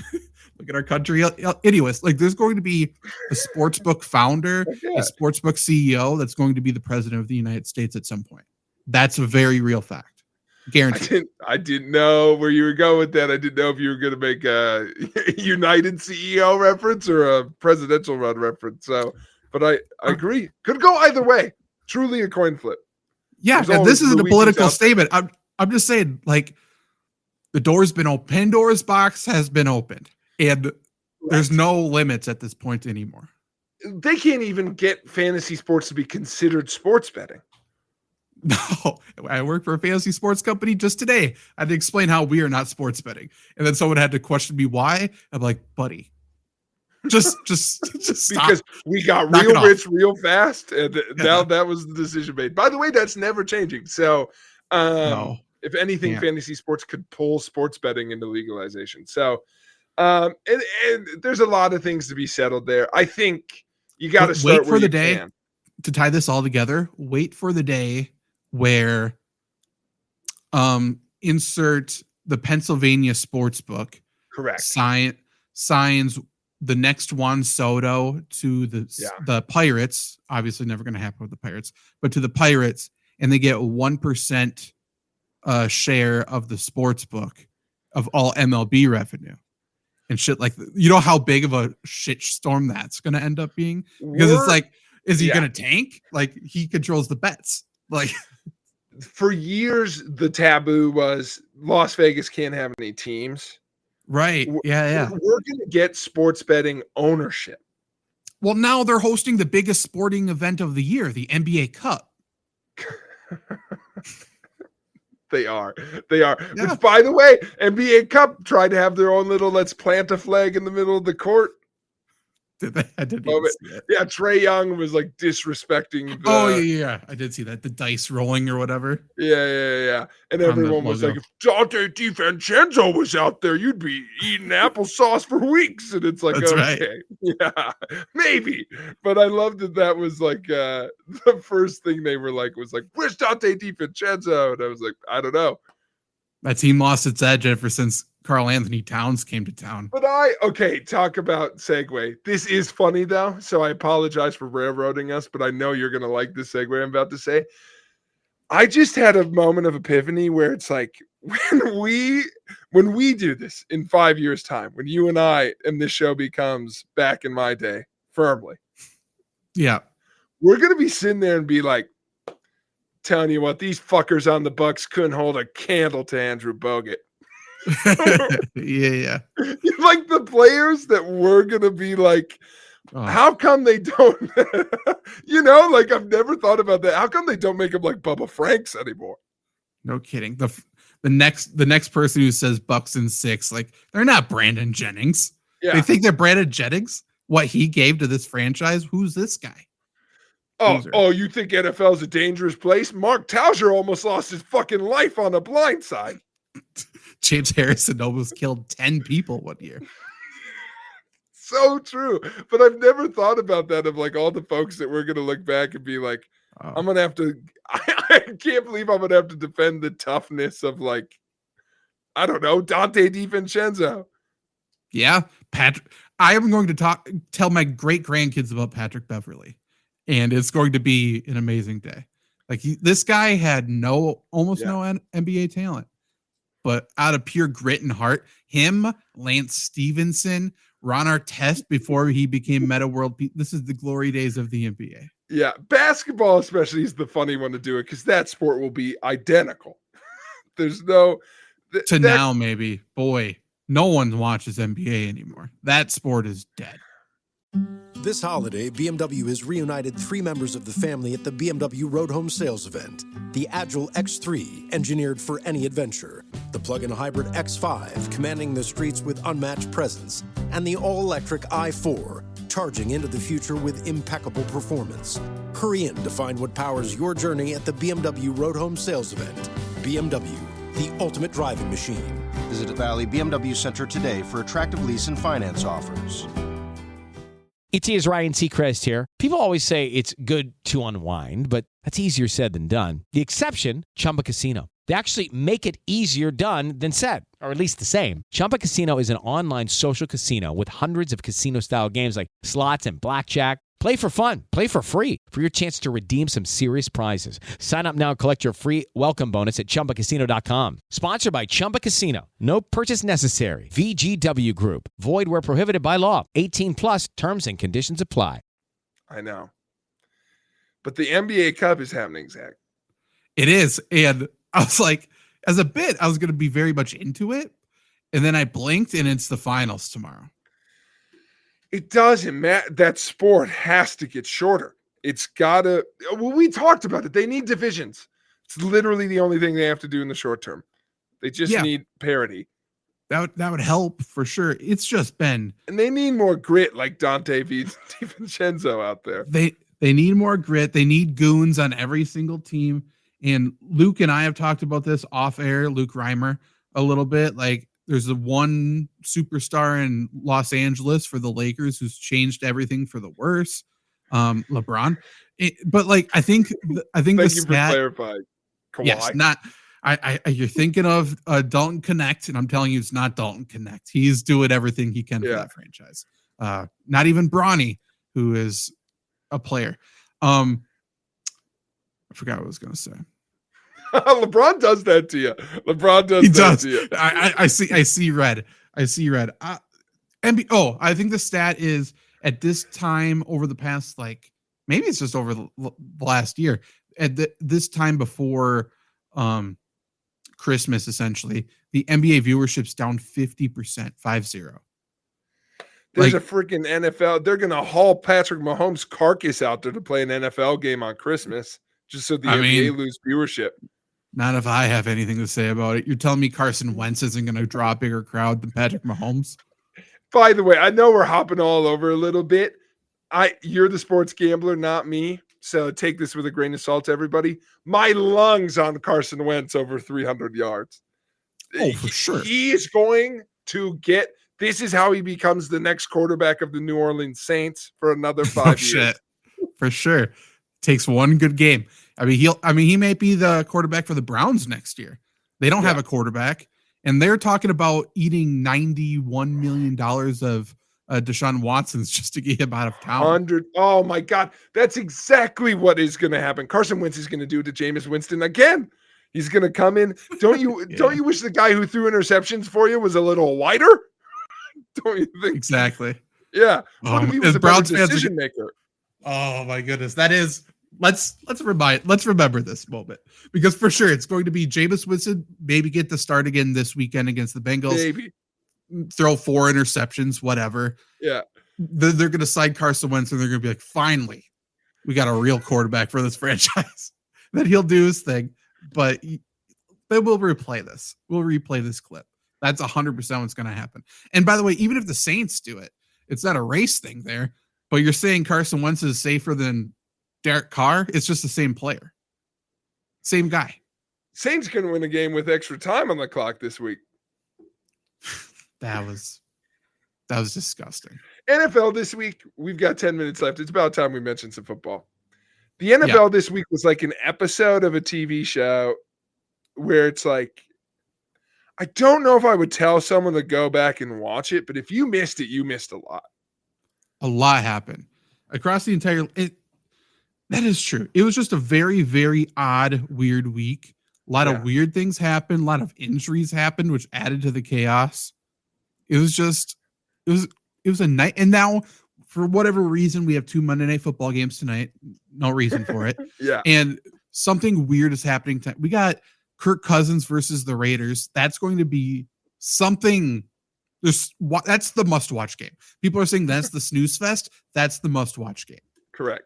look at our country. Anyways, like there's going to be a sportsbook founder, a sportsbook CEO that's going to be the president of the United States at some point. That's a very real fact. Guaranteed. I didn't know where you were going with that. I didn't know if you were going to make a United CEO reference or a presidential run reference. So, but I agree. Could go either way. Truly a coin flip. Yeah, this isn't a political statement. I'm just saying, like, the door's been open. Pandora's box has been opened, and there's no limits at this point anymore. They can't even get fantasy sports to be considered sports betting. No, I work for a fantasy sports company just today. I had to explain how we are not sports betting, and then someone had to question me why. I'm like, buddy, just stop. Because we got real rich real fast, and now that was the decision made. By the way, that's never changing. So, no. If anything, fantasy sports could pull sports betting into legalization. So, and there's a lot of things to be settled there. I think you got to start wait for the day to tie this all together. Wait for the day where insert the Pennsylvania sports book. Correct. Signs the next Juan Soto to the Pirates. Obviously, never going to happen with the Pirates, but to the Pirates, and they get 1% share of the sports book of all MLB revenue and shit. Like, you know how big of a shit storm that's going to end up being? Because it's like, is he going to tank? Like, he controls the bets. Like, for years, the taboo was Las Vegas can't have any teams. Right. Yeah. We're going to get sports betting ownership. Well, now they're hosting the biggest sporting event of the year, the NBA Cup. They are. Yeah. Which, by the way, NBA Cup tried to have their own little let's plant a flag in the middle of the court. Did they? I didn't even see it. Yeah, Trae Young was like disrespecting the I did see that. The dice rolling or whatever. Yeah. And everyone was like, if Dante DiVincenzo was out there, you'd be eating applesauce for weeks. And it's like, that's okay. Right. Yeah, maybe. But I loved that was like the first thing they were like was like, where's Dante DiVincenzo? And I was like, I don't know. That team lost its edge ever since Karl Anthony Towns came to town. But talk about segue. This is funny though, so I apologize for railroading us, but I know you're going to like this segue I'm about to say. I just had a moment of epiphany where it's like, when we do this in 5 years' time, when you and I and this show becomes back in my day firmly. Yeah. We're going to be sitting there and be like, telling you what, these fuckers on the Bucks couldn't hold a candle to Andrew Bogut. Yeah. Like the players that were gonna be like, Oh, how come they don't? Like I've never thought about that. How come they don't make them like Bubba Franks anymore? no kidding. The next person who says Bucks in 6, like they're not Brandon Jennings. Yeah. They think they're Brandon Jennings. What he gave to this franchise? Who's this guy? Loser. Oh, you think NFL is a dangerous place? Mark Tauser almost lost his fucking life on a blind side. James Harrison almost killed 10 people one year. So true. But I've never thought about that of like all the folks that we're going to look back and be like, I'm going to have to, I can't believe I'm going to have to defend the toughness of like, I don't know, Dante DiVincenzo. Yeah. Patrick. I am going to tell my great grandkids about Patrick Beverly, and it's going to be an amazing day. Like this guy had almost no NBA talent, but out of pure grit and heart, him, Lance Stevenson, Ron Artest before he became Meta World. This is the glory days of the NBA. Yeah, basketball especially is the funny one to do it because that sport will be identical. There's no now maybe boy. No one watches NBA anymore. That sport is dead. This holiday, BMW has reunited 3 members of the family at the BMW Road Home Sales event. The Agile X3, engineered for any adventure. The plug-in hybrid X5, commanding the streets with unmatched presence. And the all-electric i4, charging into the future with impeccable performance. Hurry in to find what powers your journey at the BMW Road Home Sales event. BMW, the ultimate driving machine. Visit Valley BMW Center today for attractive lease and finance offers. ET is Ryan Seacrest here. People always say it's good to unwind, but that's easier said than done. The exception, Chumba Casino. They actually make it easier done than said, or at least the same. Chumba Casino is an online social casino with hundreds of casino-style games like slots and blackjack. Play for fun. Play for free for your chance to redeem some serious prizes. Sign up now and collect your free welcome bonus at ChumbaCasino.com. Sponsored by Chumba Casino. No purchase necessary. VGW Group. Void where prohibited by law. 18 plus terms and conditions apply. I know. But the NBA Cup is happening, Zach. It is. And I was like, as a bit, I was going to be very much into it. And then I blinked and it's the finals tomorrow. It doesn't matter. That sport has to get shorter. It's got to. Well, we talked about it. They need divisions. It's literally the only thing they have to do in the short term. They just need parity. That would help for sure. It's just been. And they need more grit like Dante DiVincenzo out there. They need more grit. They need goons on every single team. And Luke and I have talked about this off air, Luke Reimer, a little bit. Like, there's the one superstar in Los Angeles for the Lakers who's changed everything for the worse. LeBron. But like, I think Thank you for clarifying. Kawhi. Yes, not. You're thinking of Dalton Connect, and I'm telling you, it's not Dalton Connect. He's doing everything he can for that franchise. Not even Bronny, who is a player. I forgot what I was going to say. LeBron does that to you. LeBron does. He that does. To you. I see red. I see red. I think the stat is at this time over the past, like maybe it's just over the last year. At this time before Christmas, essentially, the NBA viewership's down 50%, 50. There's a freaking NFL. They're going to haul Patrick Mahomes' carcass out there to play an NFL game on Christmas just so the NBA lose viewership. Not if I have anything to say about it. You're telling me Carson Wentz isn't going to draw a bigger crowd than Patrick Mahomes? By the way, I know we're hopping all over a little bit. You're the sports gambler, not me. So take this with a grain of salt, everybody. My lungs on Carson Wentz over 300 yards. Oh, for sure. He is going to get – this is how he becomes the next quarterback of the New Orleans Saints for another 5 years. Shit. For sure. Takes one good game. He may be the quarterback for the Browns next year. They don't have a quarterback, and they're talking about eating $91 million of Deshaun Watson's just to get him out of town. 100. Oh my God, that's exactly what is going to happen. Carson Wentz is going to do to Jameis Winston again. He's going to come in. Don't you? Don't you wish the guy who threw interceptions for you was a little whiter? Don't you think? Exactly. Yeah. What if he was a Browns decision maker? Oh my goodness, that is let's remember this moment, because for sure it's going to be Jameis Winston maybe get the start again this weekend against the Bengals. Maybe throw 4 interceptions, whatever. Yeah. They're going to sign Carson Wentz, and they're going to be like, finally, we got a real quarterback for this franchise. Then he'll do his thing, but we'll replay this. We'll replay this clip. That's 100% what's going to happen. And by the way, even if the Saints do it, it's not a race thing there, but you're saying Carson Wentz is safer than Derek Carr. It's just the same player. Same guy. Saints can win a game with extra time on the clock this week. That was disgusting. NFL this week, we've got 10 minutes left. It's about time we mentioned some football. The NFL this week was like an episode of a TV show where it's like, I don't know if I would tell someone to go back and watch it, but if you missed it, you missed a lot. A lot happened across the entire. That is true. It was just a very, very odd, weird week. A lot of weird things happened. A lot of injuries happened, which added to the chaos. It was a night. And now, for whatever reason, we have 2 Monday Night Football games tonight. No reason for it. Yeah. And something weird is happening. We got Kirk Cousins versus the Raiders. That's going to be something. That's the must-watch game. People are saying that's the snooze fest. That's the must-watch game. Correct.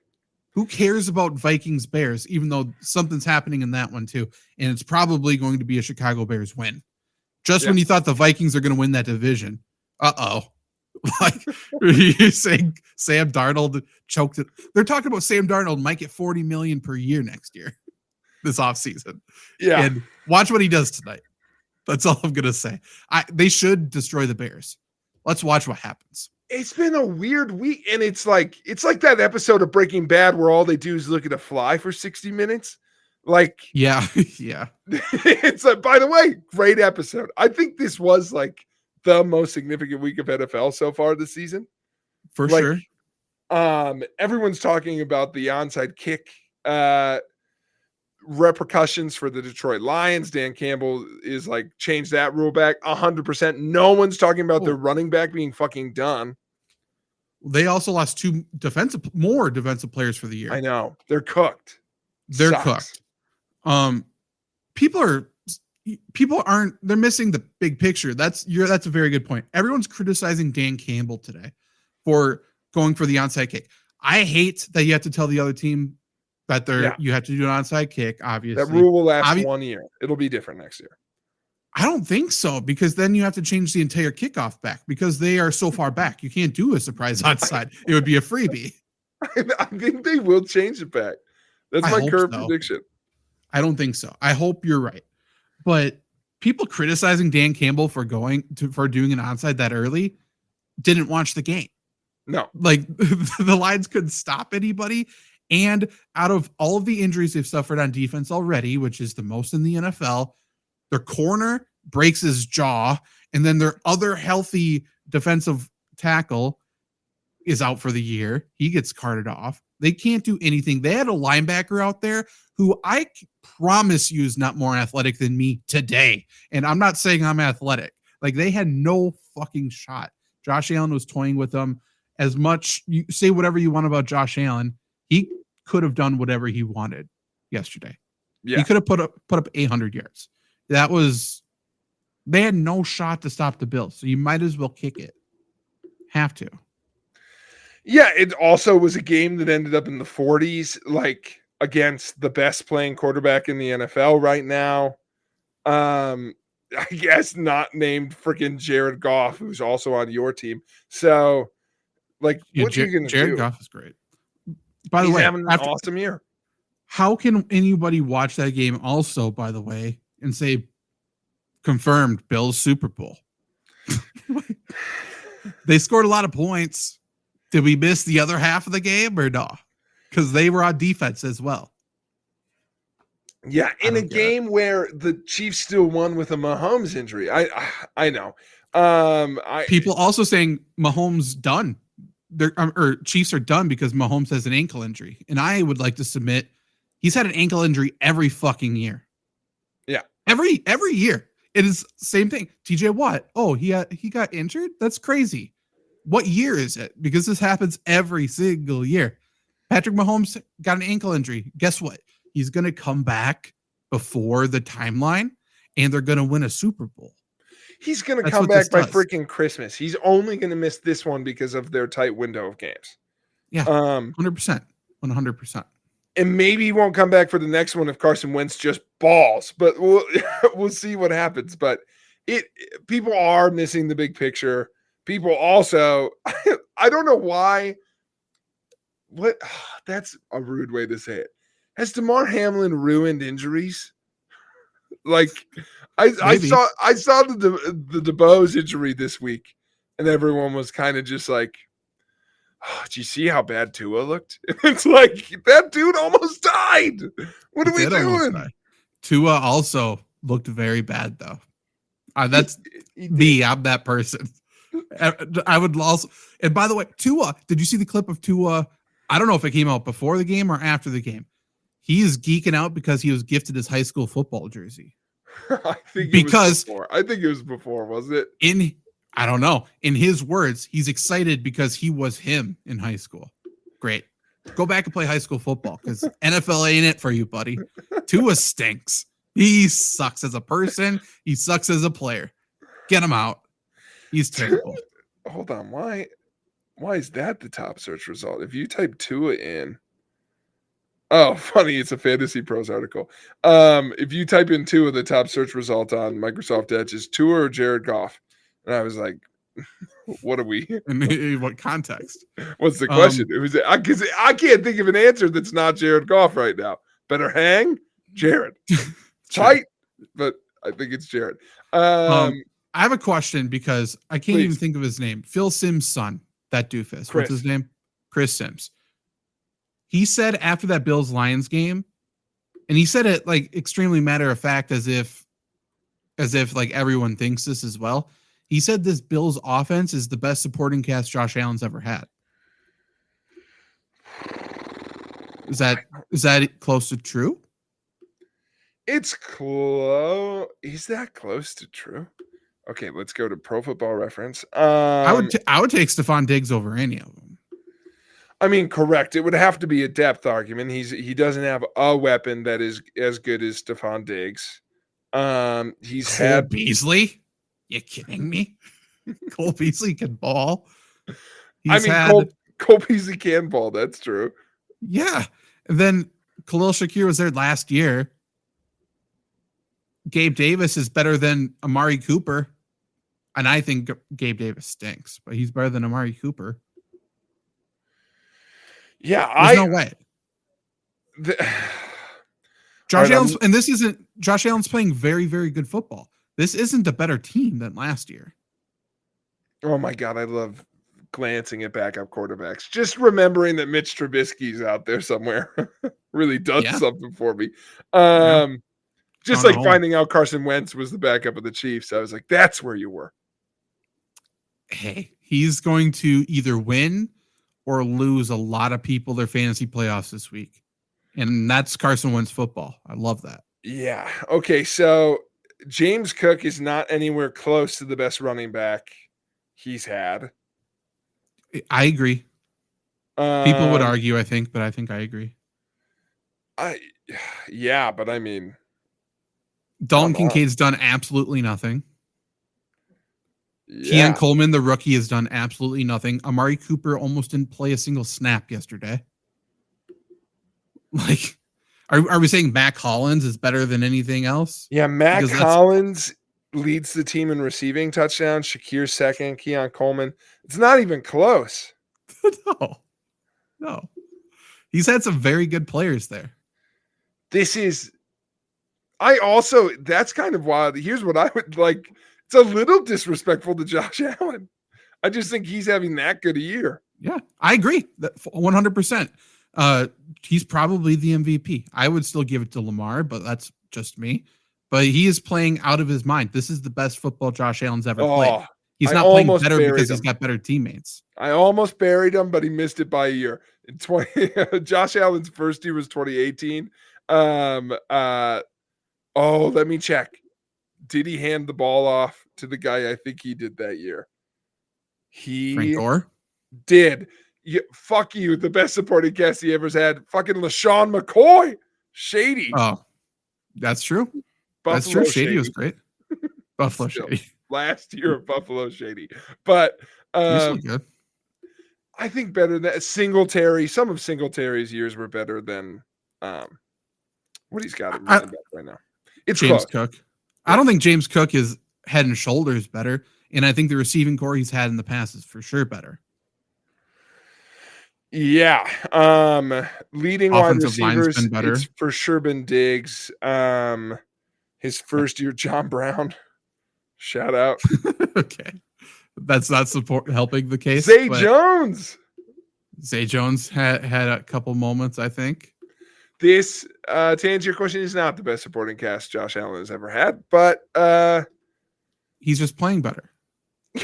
Who cares about Vikings Bears, even though something's happening in that one too? And it's probably going to be a Chicago Bears win. Just when you thought the Vikings are going to win that division. Uh-oh. Like, you're saying Sam Darnold choked it. They're talking about Sam Darnold might get $40 million per year next year, this offseason. Yeah. And watch what he does tonight. That's all I'm going to say. They should destroy the Bears. Let's watch what happens. It's been a weird week, and it's like that episode of Breaking Bad where all they do is look at a fly for 60 minutes. Like, yeah. It's by the way, great episode. I think this was like the most significant week of NFL so far this season. For sure. Everyone's talking about the onside kick repercussions for the Detroit Lions. Dan Campbell is like, change that rule back 100%. No one's talking about the running back being fucking done. They also lost 2 more defensive players for the year. I know. They're cooked. They're cooked. They're missing the big picture. That's a very good point. Everyone's criticizing Dan Campbell today for going for the onside kick. I hate that you have to tell the other team that you have to do an onside kick. Obviously, that rule will last 1 year. It'll be different next year. I don't think so, because then you have to change the entire kickoff back because they are so far back. You can't do a surprise onside. It would be a freebie. I think they will change it back. That's my current prediction. I don't think so. I hope you're right. But people criticizing Dan Campbell for doing an onside that early didn't watch the game. No. Like, the Lions couldn't stop anybody. And out of all of the injuries they've suffered on defense already, which is the most in the NFL, their corner breaks his jaw, and then their other healthy defensive tackle is out for the year. He gets carted off. They can't do anything. They had a linebacker out there who I promise you is not more athletic than me today. And I'm not saying I'm athletic. Like, they had no fucking shot. Josh Allen was toying with them. As much, you say whatever you want about Josh Allen, he could have done whatever he wanted yesterday. Yeah. He could have put up 800 yards. They had no shot to stop the Bills. So you might as well kick it. Have to. Yeah, it also was a game that ended up in the 40s, like against the best playing quarterback in the NFL right now. I guess not named freaking Jared Goff, who's also on your team. So, like, what are you going to do? Jared Goff is great. By the way, having an awesome year. How can anybody watch that game also, by the way, and say, confirmed Bills Super Bowl? They scored a lot of points. Did we miss the other half of the game or no? Because they were on defense as well. Yeah, in a game where the Chiefs still won with a Mahomes injury. I know. People also saying Mahomes done. Or Chiefs are done because Mahomes has an ankle injury. And I would like to submit he's had an ankle injury every fucking year. Yeah. Every year. It is same thing. TJ Watt. Oh, he got injured? That's crazy. What year is it? Because this happens every single year. Patrick Mahomes got an ankle injury. Guess what? He's going to come back before the timeline, and they're going to win a Super Bowl. He's going to That's come what this back by does. freaking Christmas. He's only going to miss this one because of their tight window of games. Yeah, 100%. 100%. And maybe he won't come back for the next one if Carson Wentz just balls, but we'll see what happens. But people are missing the big picture. People also, I don't know why. That's a rude way to say it. Has DeMar Hamlin ruined injuries? Like I saw the DeBose injury this week, and everyone was kind of just like, oh, do you see how bad Tua looked? It's like that dude almost died. What are we doing? Tua also looked very bad though. That's me. I'm that person. I would also, and by the way, Tua, did you see the clip of Tua? I don't know if it came out before the game or after the game. He is geeking out because he was gifted his high school football jersey. I think it was before, wasn't it? I don't know. In his words, he's excited because he was him in high school. Great. Go back and play high school football because NFL ain't it for you, buddy. Tua stinks. He sucks as a person. He sucks as a player. Get him out. He's terrible. Hold on. Why is that the top search result? If you type Tua in, oh, funny, it's a Fantasy Pros article. If you type in Tua, the top search result on Microsoft Edge is Tua or Jared Goff. And I was like, what are we? In what context? What's the question? It was because I can't think of an answer that's not Jared Goff right now. Better hang Jared. Tight, but I think it's Jared. I have a question because I can't Please. even think of his name. Phil Sims' son, that doofus. What's his name? Chris Sims. He said after that Bills Lions game, and he said it like extremely matter of fact, as if like everyone thinks this as well. He said this Bills offense is the best supporting cast Josh Allen's ever had. Is that close to true? It's close. Is that close to true? Okay, let's go to Pro Football Reference. I would take Stephon Diggs over any of them. I mean, correct. It would have to be a depth argument. He doesn't have a weapon that is as good as Stephon Diggs. He's had Beasley. You kidding me? Cole Beasley can ball. Cole Beasley can ball. That's true. Yeah. And then Khalil Shakir was there last year. Gabe Davis is better than Amari Cooper. And I think Gabe Davis stinks, but he's better than Amari Cooper. Yeah, there's no way. Josh Allen's playing very, very good football. This isn't a better team than last year. Oh my God, I love glancing at backup quarterbacks. Just remembering that Mitch Trubisky's out there somewhere really does something for me. Just like finding out Carson Wentz was the backup of the Chiefs. I was like, that's where you were. Hey, he's going to either win or lose a lot of people their fantasy playoffs this week. And that's Carson Wentz football. I love that. Yeah. Okay. So James Cook is not anywhere close to the best running back he's had. I agree. People would argue, I think, but I think I agree. Yeah, but I mean, Dalton Kincaid's done absolutely nothing. Yeah. Keon Coleman, the rookie, has done absolutely nothing. Amari Cooper almost didn't play a single snap yesterday. Like, are we saying Mac Hollins is better than anything else? Yeah, Mac Hollins leads the team in receiving touchdowns. Shakir second, Keon Coleman. It's not even close. No. He's had some very good players there. That's kind of wild. Here's what I would like. It's a little disrespectful to Josh Allen. I just think he's having that good a year. Yeah, I agree. 100%. He's probably the MVP. I would still give it to Lamar, but that's just me. But he is playing out of his mind. This is the best football Josh Allen's ever played. He's not playing better because he's got better teammates. I almost buried him, but he missed it by a year. Josh Allen's first year was 2018. Let me check. Did he hand the ball off to the guy I think he did that year? Frank Gore? Did. fuck you. The best supporting cast he ever's had. Fucking LaShawn McCoy. Shady. Oh, that's true. That's Buffalo true. Shady was great. Buffalo Still, Shady. Last year of Buffalo Shady. But He's really good. I think better than Singletary. Some of Singletary's years were better than what he's got in running back right now. It's James close. Cook. I don't think James Cook is head and shoulders better. And I think the receiving core he's had in the past is for sure better. Yeah. Leading Offensive wide line's receivers, been better. it's for sure been Diggs. His first year, John Brown. Shout out. Okay. That's not helping the case. Zay Jones. Zay Jones had a couple moments, I think. This, to answer your question, is not the best supporting cast Josh Allen has ever had, but he's just playing better.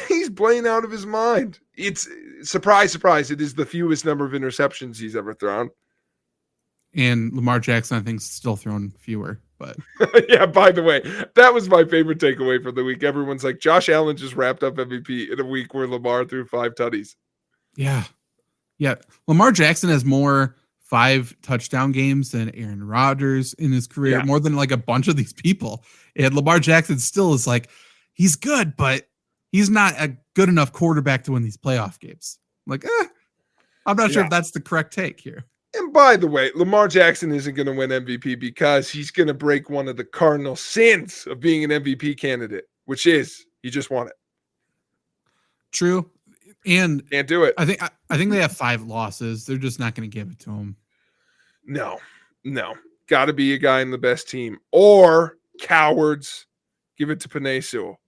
He's playing out of his mind. It's surprise, surprise. It is the fewest number of interceptions he's ever thrown. And Lamar Jackson, I think, is still thrown fewer. But yeah, by the way, that was my favorite takeaway for the week. Everyone's like, Josh Allen just wrapped up MVP in a week where Lamar threw 5 tutties. Yeah. Lamar Jackson has more 5 touchdown games than Aaron Rodgers in his career, more than like a bunch of these people. And Lamar Jackson still is like, he's good, but he's not a good enough quarterback to win these playoff games. I'm like, I'm not sure if that's the correct take here. And by the way, Lamar Jackson isn't going to win MVP because he's going to break one of the cardinal sins of being an MVP candidate, which is he just won it. True. And can't do it. I think they have 5 losses. They're just not going to give it to him. No. Got to be a guy in the best team. Or cowards, give it to Penei Sewell.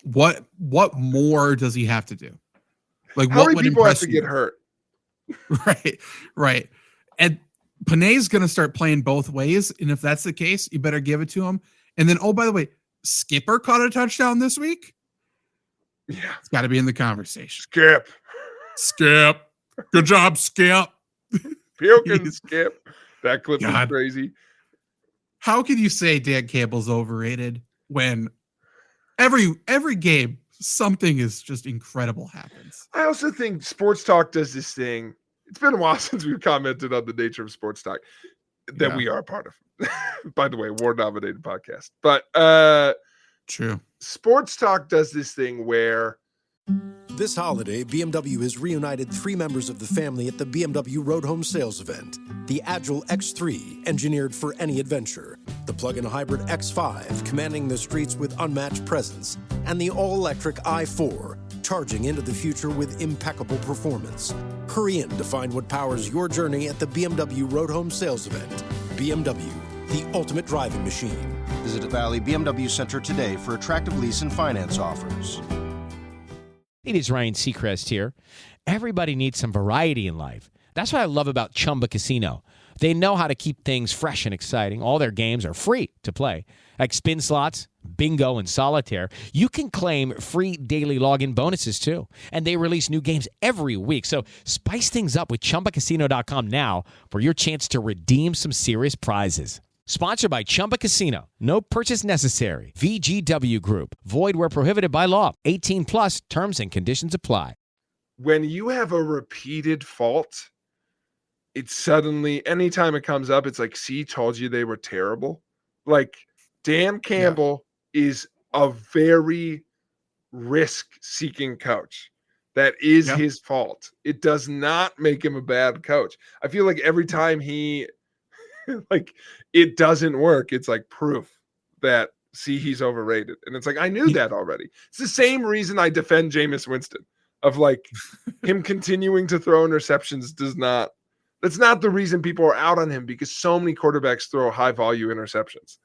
What more does he have to do? Like, how what many would people have to you? get hurt? Right. And Penei's going to start playing both ways. And if that's the case, you better give it to him. And then, oh, by the way, Skipper caught a touchdown this week. Yeah. It's got to be in the conversation. Skip. Good job, Skip. Puking Skip. That clip was crazy. How can you say Dan Campbell's overrated when every game something is just incredible happens? I also think Sports Talk does this thing. It's been a while since we've commented on the nature of Sports Talk that we are a part of. By the way, award-nominated podcast. But true. Sports Talk does this thing where this holiday, BMW has reunited 3 members of the family at the BMW Road Home Sales event. The Agile X3, engineered for any adventure. The plug-in hybrid X5, commanding the streets with unmatched presence. And the all-electric i4, charging into the future with impeccable performance. Hurry in to find what powers your journey at the BMW Road Home Sales event. BMW, the ultimate driving machine. Visit Valley BMW Center today for attractive lease and finance offers. It is Ryan Seacrest here. Everybody needs some variety in life. That's what I love about Chumba Casino. They know how to keep things fresh and exciting. All their games are free to play, like spin slots, bingo, and solitaire. You can claim free daily login bonuses, too. And they release new games every week. So spice things up with ChumbaCasino.com now for your chance to redeem some serious prizes. Sponsored by Chumba Casino. No purchase necessary. VGW Group. Void where prohibited by law. 18 plus. Terms and conditions apply. When you have a repeated fault, it's suddenly, anytime it comes up, it's like, see, told you they were terrible. Like, Dan Campbell is a very risk-seeking coach. That is his fault. It does not make him a bad coach. I feel like every time he like it doesn't work, it's like proof that he's overrated. And it's like, I knew that already. It's the same reason I defend Jameis Winston of like him continuing to throw interceptions that's not the reason people are out on him, because so many quarterbacks throw high value interceptions.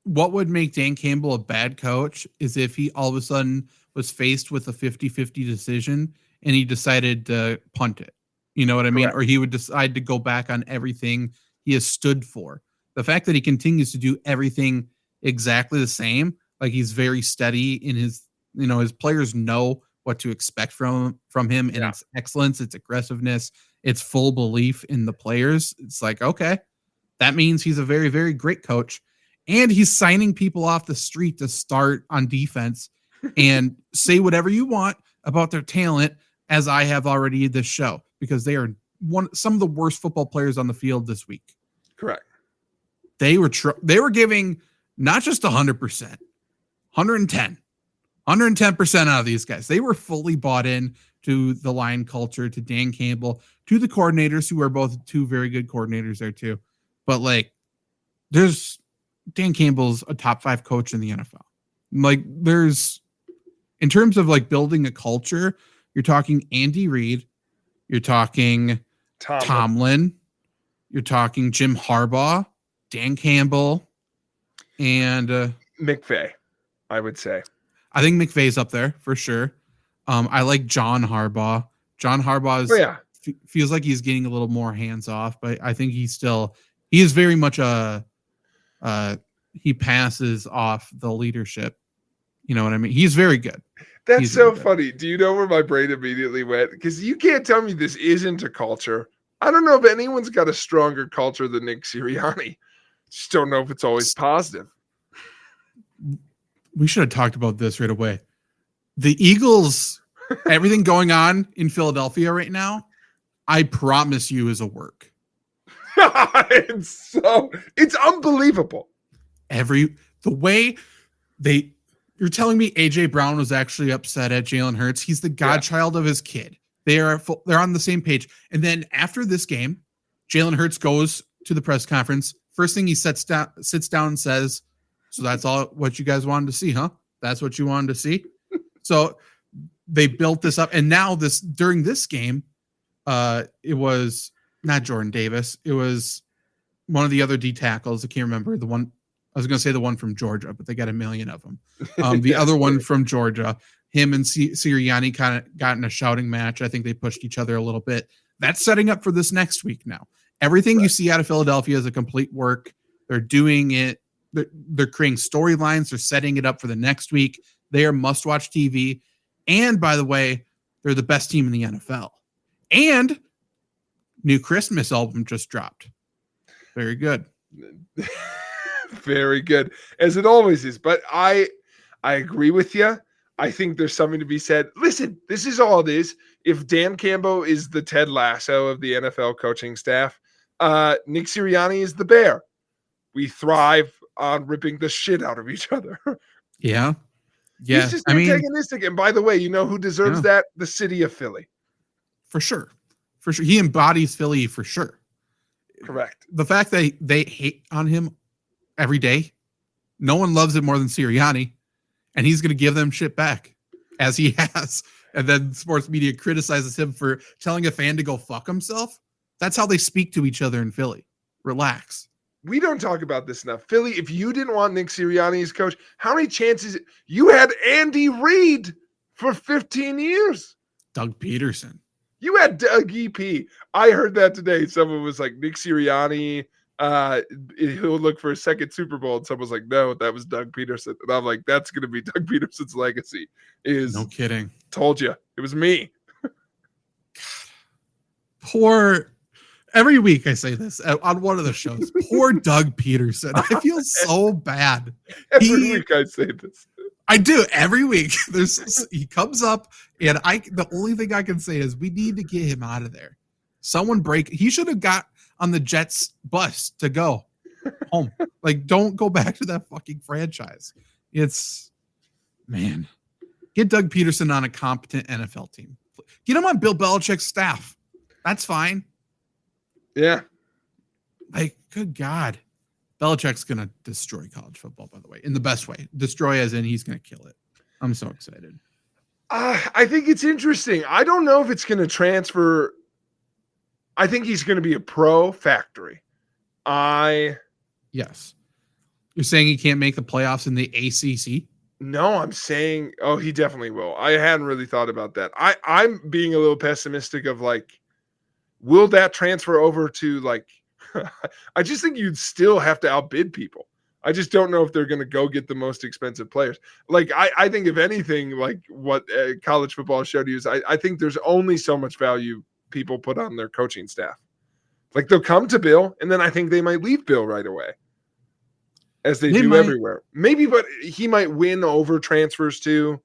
What would make Dan Campbell a bad coach is if he all of a sudden was faced with a 50-50 decision and he decided to punt it. You know what I mean? Correct. Or he would decide to go back on everything he has stood for. The fact that he continues to do everything exactly the same, like he's very steady in his, his players know what to expect from him, and it's excellence, it's aggressiveness, it's full belief in the players. It's like, okay, that means he's a very, very great coach. And he's signing people off the street to start on defense and say whatever you want about their talent as I have already this show, because they are some of the worst football players on the field this week. Correct. They were giving not just 100%, 110, 110% out of these guys. They were fully bought in to the line culture, to Dan Campbell, to the coordinators, who are both two very good coordinators there too. But like, Dan Campbell's a top 5 coach in the NFL. Like, in terms of like building a culture, you're talking Andy Reid, you're talking Tomlin, you're talking Jim Harbaugh, Dan Campbell, and McVay, I would say. I think McVay's up there for sure. I like John Harbaugh. John Harbaugh feels like he's getting a little more hands off, but I think he is very much he passes off the leadership. You know what I mean? He's very good. That's so funny. Do you know where my brain immediately went? Because you can't tell me this isn't a culture. I don't know if anyone's got a stronger culture than Nick Sirianni. Just don't know if it's always positive. We should have talked about this right away. The Eagles, everything going on in Philadelphia right now, I promise you, is a work. It's unbelievable. You're telling me AJ Brown was actually upset at Jalen Hurts. He's the godchild of his kid. They're on the same page. And then after this game, Jalen Hurts goes to the press conference. First thing he sits down and says, "So that's all what you guys wanted to see, huh? That's what you wanted to see." So they built this up, and now during this game, it was not Jordan Davis. It was one of the other D tackles. I can't remember the one. I was going to say the one from Georgia, but they got a million of them. The other one from Georgia, him and Sirianni kind of got in a shouting match. I think they pushed each other a little bit. That's setting up for this next week now. Everything you see out of Philadelphia is a complete work. They're doing it. They're creating storylines. They're setting it up for the next week. They are must-watch TV. And, by the way, they're the best team in the NFL. And new Christmas album just dropped. Very good. Very good, as it always is. But I agree with you. I think there's something to be said. Listen, this is all it is. If Dan Campbell is the Ted Lasso of the NFL coaching staff, Nick Sirianni is the bear. We thrive on ripping the shit out of each other. Yeah. Yeah. He's just antagonistic. And by the way, you know who deserves that? The city of Philly. For sure. For sure. He embodies Philly for sure. Correct. The fact that they hate on him every day, no one loves it more than Sirianni, and he's going to give them shit back, as he has. And then sports media criticizes him for telling a fan to go fuck himself. That's how they speak to each other in Philly. Relax. We don't talk about this enough. Philly, if you didn't want Nick Sirianni as coach, how many chances? You had Andy Reid for 15 years. Doug Peterson. You had Doug EP. I heard that today. Someone was like, Nick Sirianni, he'll look for a second Super Bowl. And someone was like, no, that was Doug Peterson. And I'm like, that's going to be Doug Peterson's legacy. No kidding. Told you. It was me. Every week I say this on one of the shows. Poor Doug Peterson. I feel so bad. Every week I say this. I do every week. He comes up, and the only thing I can say is we need to get him out of there. He should have got on the Jets bus to go home. Like, don't go back to that fucking franchise. Get Doug Peterson on a competent NFL team. Get him on Bill Belichick's staff. That's fine. Yeah. Like, good God. Belichick's going to destroy college football, by the way, in the best way. Destroy as in he's going to kill it. I'm so excited. I think it's interesting. I don't know if it's going to transfer. I think he's going to be a pro factory. Yes. You're saying he can't make the playoffs in the ACC? No, I'm saying, he definitely will. I hadn't really thought about that. I'm being a little pessimistic of like, will that transfer over to like, I just think you'd still have to outbid people. I just don't know if they're going to go get the most expensive players. Like, I think if anything, like what college football showed you is I think there's only so much value people put on their coaching staff. Like, they'll come to Bill, and then I think they might leave Bill right away, as they do everywhere. Maybe, but he might win over transfers too.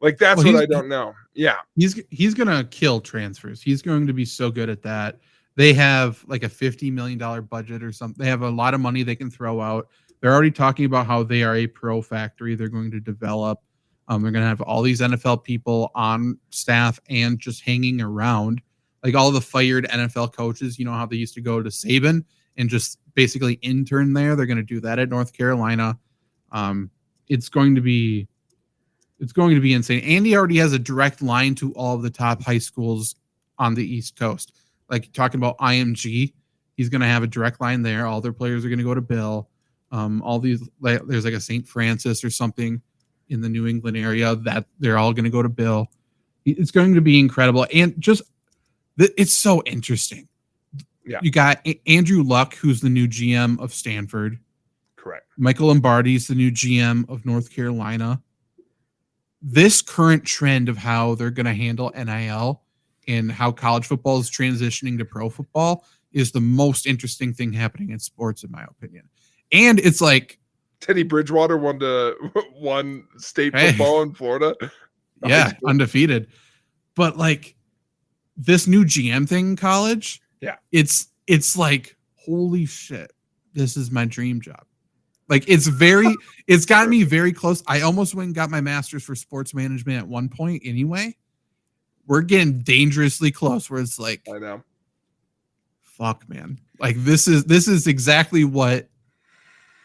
Like, that's Well, what I don't know. Yeah. He's gonna kill transfers. He's going to be so good at that. They have like a $50 million budget or something. They have a lot of money they can throw out. They're already talking about how they are a pro factory. They're going to develop. They're going to have all these NFL people on staff and just hanging around. Like all the fired NFL coaches, you know how they used to go to Saban and just basically intern there. They're going to do that at North Carolina. It's going to be insane. Andy already has a direct line to all of the top high schools on the East Coast. Like talking about IMG, he's going to have a direct line there. All their players are going to go to Bill. All these, there's like a St. Francis or something in the New England area that they're all going to go to Bill. It's going to be incredible. And just, it's so interesting. Yeah. You got Andrew Luck, who's the new GM of Stanford. Correct. Michael Lombardi's the new GM of North Carolina. This current trend of how they're going to handle NIL and how college football is transitioning to pro football is the most interesting thing happening in sports, in my opinion. And it's like Teddy Bridgewater won state football in Florida. Yeah, undefeated. But like this new GM thing in college, yeah, it's like, holy shit, this is my dream job. Like it's got me very close. I almost went and got my master's for sports management at one point anyway. We're getting dangerously close where it's like, I know. Fuck, man. Like this is exactly what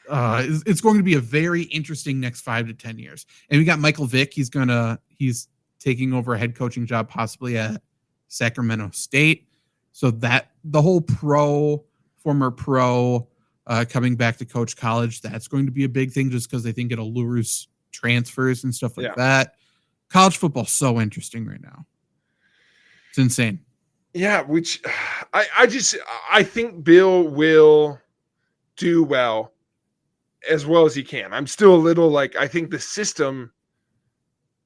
it's going to be a very interesting next 5 to 10 years. And we got Michael Vick. He's taking over a head coaching job possibly at Sacramento State. So that the whole former pro coming back to coach college, that's going to be a big thing just because they think it allures transfers and stuff like that. College football's so interesting right now. It's insane. Yeah, which I think Bill will do well as he can. I'm still a little like, I think the system,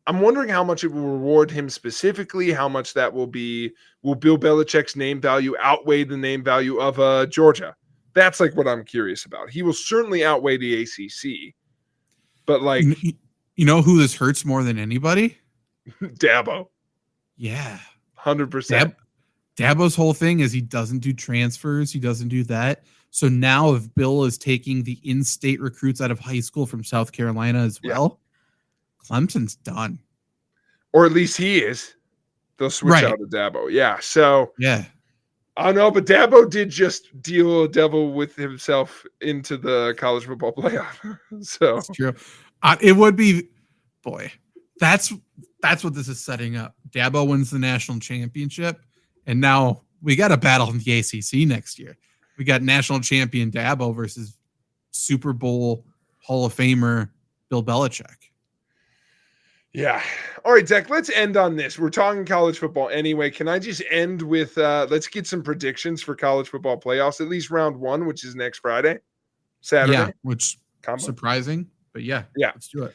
I'm wondering how much it will reward him specifically, how much that will be. Will Bill Belichick's name value outweigh the name value of Georgia? That's like what I'm curious about. He will certainly outweigh the ACC, but like, you know who this hurts more than anybody? Dabo. Yeah. 100%. Dabo's whole thing is he doesn't do transfers. He doesn't do that. So now if Bill is taking the in-state recruits out of high school from South Carolina as well, Clemson's done. Or at least he is. They'll switch out of Dabo. Yeah. So I don't know, but Dabo did just deal a devil with himself into the college football playoff. So that's true. It would be, boy, that's what this is setting up. Dabo wins the national championship, and now we got a battle in the ACC next year. We got national champion Dabo versus Super Bowl Hall of Famer Bill Belichick. Yeah. All right, Zach, let's end on this. We're talking college football anyway. Can I just end with let's get some predictions for college football playoffs, at least round 1, which is next Saturday. Yeah, which surprising, but yeah, let's do it.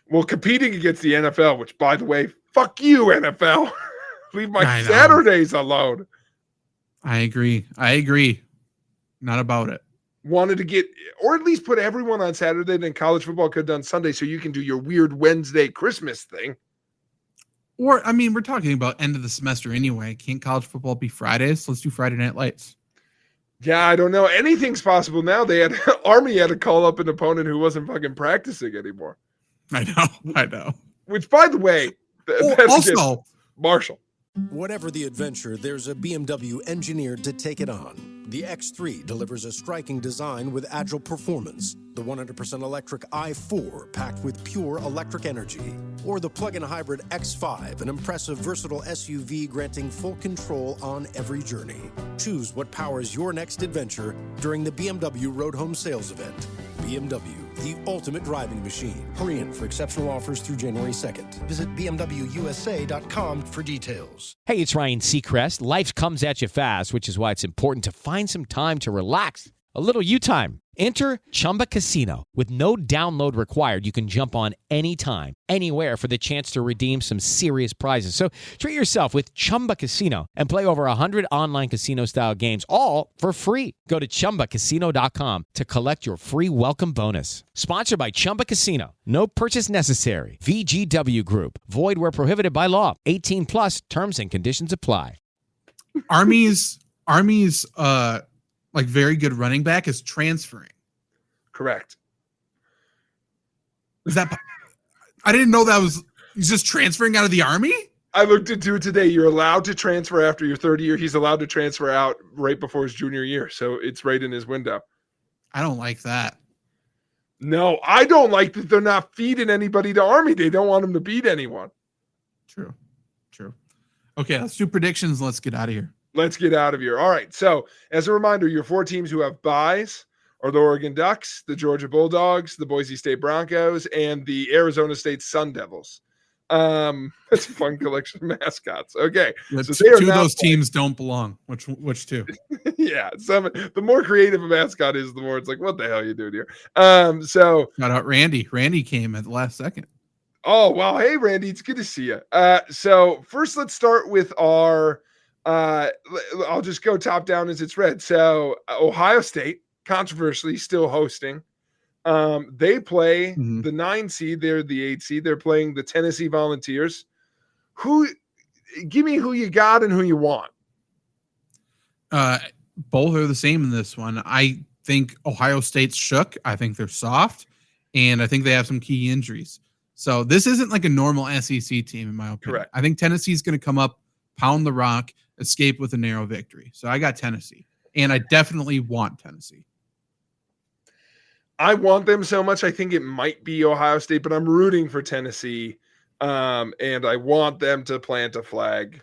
Well, competing against the NFL, which, by the way, fuck you, NFL. Leave my Saturdays alone. I agree. Not about it. Wanted to get, or at least put everyone on Saturday, then college football could have done Sunday so you can do your weird Wednesday Christmas thing. Or, I mean, we're talking about end of the semester anyway. Can't college football be Fridays? Let's do Friday Night Lights. Yeah, I don't know. Anything's possible now. Army had to call up an opponent who wasn't fucking practicing anymore. I know. Which, by the way, also Marshall. Whatever the adventure, there's a BMW engineered to take it on. The X3 delivers a striking design with agile performance. The 100% electric i4 packed with pure electric energy. Or the plug-in hybrid X5, an impressive versatile SUV granting full control on every journey. Choose what powers your next adventure during the BMW Road Home Sales Event. BMW, the ultimate driving machine. Hurry in for exceptional offers through January 2nd. Visit BMWUSA.com for details. Hey, it's Ryan Seacrest. Life comes at you fast, which is why it's important to find some time to relax. A A little you time. Enter Chumba Casino. With no download required, you can jump on anytime, anywhere for the chance to redeem some serious prizes. So treat yourself with Chumba Casino and play over 100 online casino-style games, all for free. Go to ChumbaCasino.com to collect your free welcome bonus. Sponsored by Chumba Casino. No purchase necessary. VGW Group. Void where prohibited by law. 18 plus. Terms and conditions apply. Army's like very good running back is transferring. Correct. Is that? I didn't know that was. He's just transferring out of the Army. I looked into it today. You're allowed to transfer after your third year. He's allowed to transfer out right before his junior year, so it's right in his window. I don't like that. No, I don't like that they're not feeding anybody to Army. They don't want him to beat anyone. True. Okay, let's do predictions. Let's get out of here. Let's get out of here. All right. So, as a reminder, your 4 teams who have byes are the Oregon Ducks, the Georgia Bulldogs, the Boise State Broncos, and the Arizona State Sun Devils. That's a fun collection of mascots. Okay. So two of those teams don't belong. Which two? Yeah. The more creative a mascot is, the more it's like, what the hell are you doing here? So shout out Randy. Randy came at the last second. Oh, wow. Hey, Randy. It's good to see you. So first, let's start with our I'll just go top down as it's read. So Ohio State, controversially, still hosting. They play the 9 seed. They're the 8 seed. They're playing the Tennessee Volunteers. Give me who you got and who you want. Both are the same in this one. I think Ohio State's shook. I think they're soft, and I think they have some key injuries. So this isn't like a normal SEC team, in my opinion. Correct. I think Tennessee's going to come up, pound the rock, escape with a narrow victory. So I got Tennessee, and I definitely want Tennessee. I want them so much. I think it might be Ohio State, but I'm rooting for Tennessee, and I want them to plant a flag.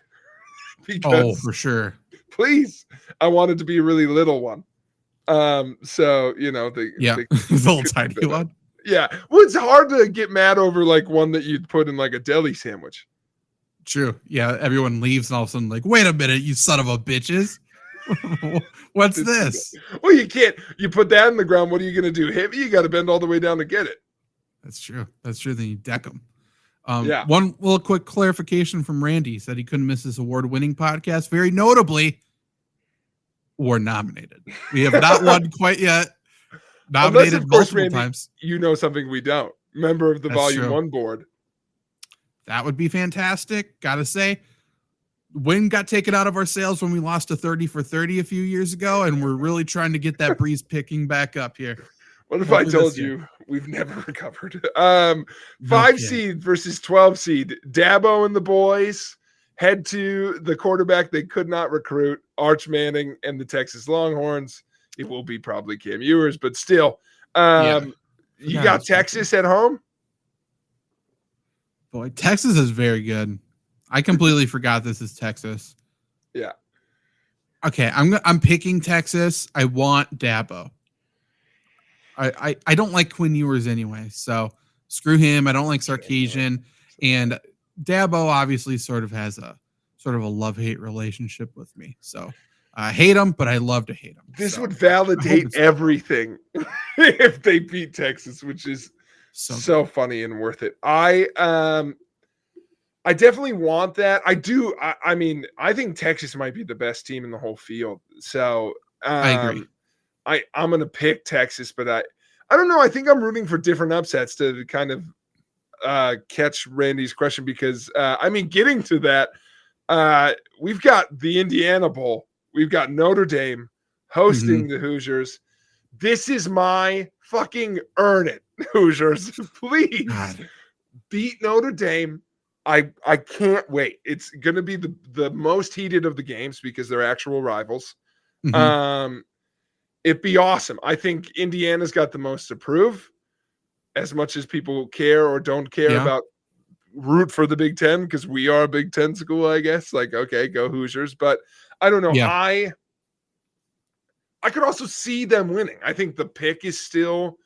Because, for sure. Please, I want it to be a really little one. So the little tiny one. Yeah, well, it's hard to get mad over like one that you'd put in like a deli sandwich. True. Yeah, everyone leaves and all of a sudden like, wait a minute, you son of a bitches. What's this? Well, you can't. You put that in the ground. What are you going to do? Hit me? You got to bend all the way down to get it. That's true. Then you deck them. Yeah. One little quick clarification from Randy. He said he couldn't miss this award-winning podcast. Very notably, we're nominated. We have not won quite yet. Nominated Unless, of course, multiple Randy, times. You know something we don't. Member of the That's Volume true. 1 board. That would be fantastic. Gotta say, win got taken out of our sales when we lost to 30 for 30 a few years ago, and we're really trying to get that breeze picking back up here. What if I told you we've never recovered? 5 seed versus 12 seed. Dabo and the boys head to the quarterback they could not recruit, Arch Manning and the Texas Longhorns. It will be probably Cam Ewers, but still. You got Texas at home? Boy, Texas is very good. I completely forgot this is Texas. Yeah. Okay, I'm picking Texas. I want Dabo. I don't like Quinn Ewers anyway, so screw him. I don't like Sarkisian, and Dabo obviously sort of has a love-hate relationship with me. So I hate him, but I love to hate him. This would validate everything if they beat Texas, which is so funny and worth it. I definitely want that. I do. I mean, I think Texas might be the best team in the whole field. So I agree. I'm going to pick Texas, but I don't know. I think I'm rooting for different upsets to kind of catch Randy's question because, getting to that, we've got the Indiana Bowl. We've got Notre Dame hosting the Hoosiers. This is my fucking earn it, Hoosiers. Please beat Notre Dame. I can't wait. It's going to be the most heated of the games because they're actual rivals. It'd be awesome. I think Indiana's got the most to prove, as much as people care or don't care about root for the Big Ten, because we are a Big Ten school, I guess. Like, okay, go Hoosiers. But I don't know. I could also see them winning. I think the pick is still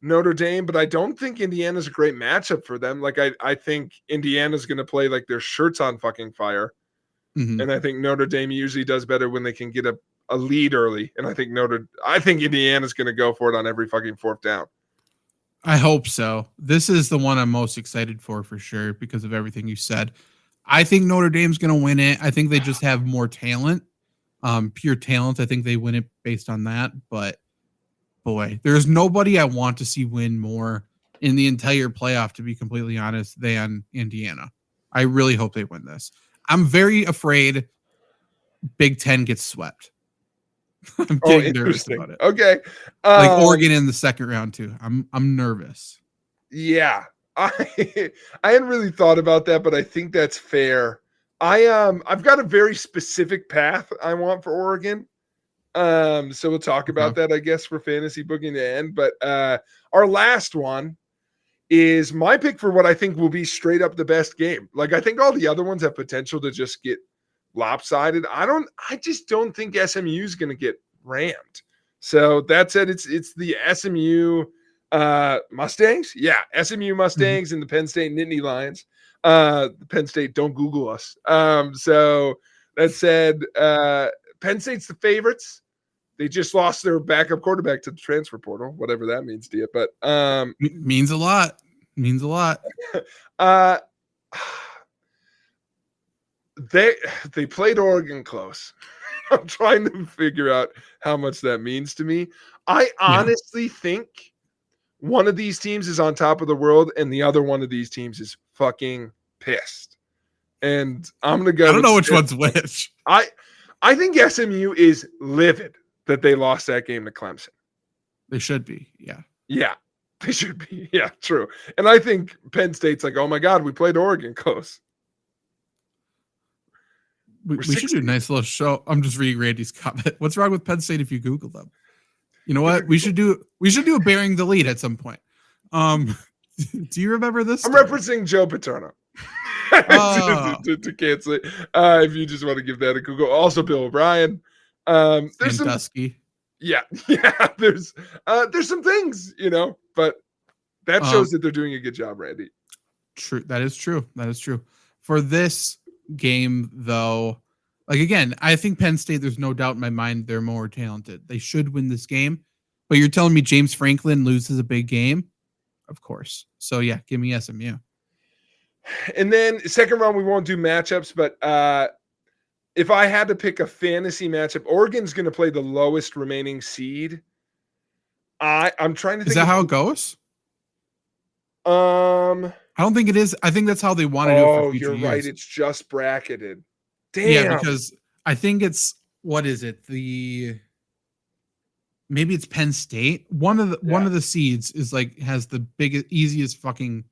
Notre Dame, but I don't think Indiana's a great matchup for them. Like, I think Indiana's going to play like their shirts on fucking fire. And I think Notre Dame usually does better when they can get a a lead early, and I think Indiana's going to go for it on every fucking fourth down. I hope so. This is the one I'm most excited for sure because of everything you said. I think Notre Dame's going to win it. I think they just have more talent, pure talent. I think they win it based on that. But boy, there's nobody I want to see win more in the entire playoff, to be completely honest, than Indiana. I really hope they win this. I'm very afraid Big Ten gets swept. I'm getting nervous about it. Okay. Like Oregon in the second round too. I'm nervous. Yeah. I hadn't really thought about that, but I think that's fair. I've got a very specific path I want for Oregon. So we'll talk about that, I guess, for fantasy booking to end. But our last one is my pick for what I think will be straight up the best game. Like, I think all the other ones have potential to just get lopsided. I just don't think SMU is going to get rammed. So that said, it's the SMU Mustangs. Yeah, SMU Mustangs and the Penn State Nittany Lions. The Penn State, don't Google us. So that said, Penn State's the favorites. They just lost their backup quarterback to the transfer portal, whatever that means to you. But means a lot. Means a lot. They played Oregon close. I'm trying to figure out how much that means to me. I honestly think one of these teams is on top of the world and the other one of these teams is fucking pissed. And I'm going to go. I don't know which one's which. I think SMU is livid that they lost that game to Clemson. They should be. Yeah. Yeah, they should be. Yeah, true. And I think Penn State's like, oh my God, we played Oregon close. We should do a nice little show. I'm just reading Randy's comment. What's wrong with Penn State if you Google them? You know what? We should do a bearing the lead at some point. Do you remember this? I'm referencing Joe Paterno. to cancel it. If you just want to give that a Google. Also Bill O'Brien. There's some Dusky. Yeah. There's some things, but that shows that they're doing a good job, Randy. True. That is true. For this game, though, like again, I think Penn State, there's no doubt in my mind they're more talented. They should win this game. But you're telling me James Franklin loses a big game? Of course. So yeah, give me SMU. And then second round, we won't do matchups, but if I had to pick a fantasy matchup, Oregon's going to play the lowest remaining seed. I'm trying to think. Is that how it goes? I don't think it is. I think that's how they want to do it for future you're right. years. It's just bracketed. Damn. Yeah, because I think it's, what is it? Maybe it's Penn State. One of the seeds is like has the biggest, easiest fucking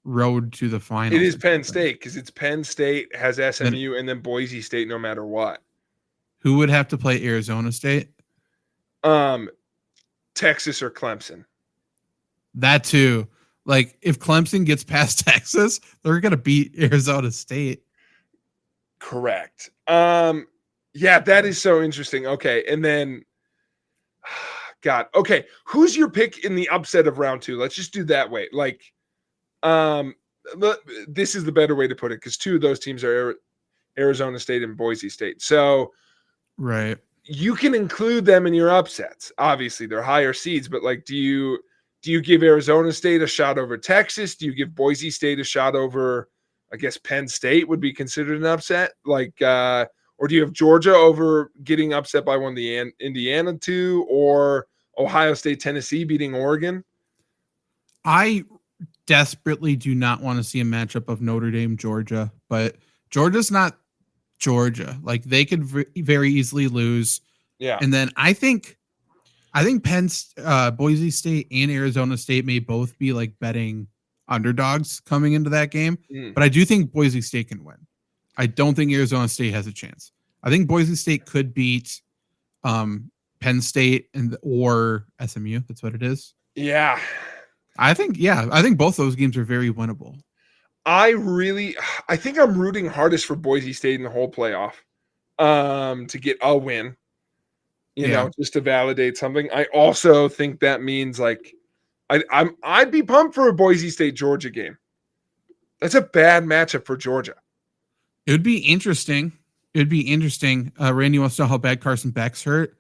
road to the final. It is Penn State because it's Penn State has SMU and then Boise State no matter what. Who would have to play Arizona State? Texas or Clemson. That too. Like if Clemson gets past Texas, they're gonna beat Arizona State. Correct. Yeah, that is so interesting. Okay, and then God. Okay, who's your pick in the upset of round 2? Let's just do that way. Like, this is the better way to put it because 2 of those teams are Arizona State and Boise State. So, right, you can include them in your upsets. Obviously, they're higher seeds, but like, do you give Arizona State a shot over Texas? Do you give Boise State a shot over, I guess, Penn State would be considered an upset? Like, or do you have Georgia over getting upset by one of the Indiana 2 or Ohio State, Tennessee beating Oregon? I desperately do not want to see a matchup of Notre Dame, Georgia, but Georgia's not Georgia. Like they could very easily lose. Yeah. And then I think Boise State and Arizona State may both be like betting underdogs coming into that game, but I do think Boise State can win. I don't think Arizona State has a chance. I think Boise State could beat Penn State or SMU. That's what it is. Yeah. I think both those games are very winnable. I think I'm rooting hardest for Boise State in the whole playoff to get a win, you know, just to validate something. I also think that means like I'd be pumped for a Boise State Georgia game. That's a bad matchup for Georgia. It would be interesting. it'd be interesting. Randy wants to know how bad Carson Beck's hurt.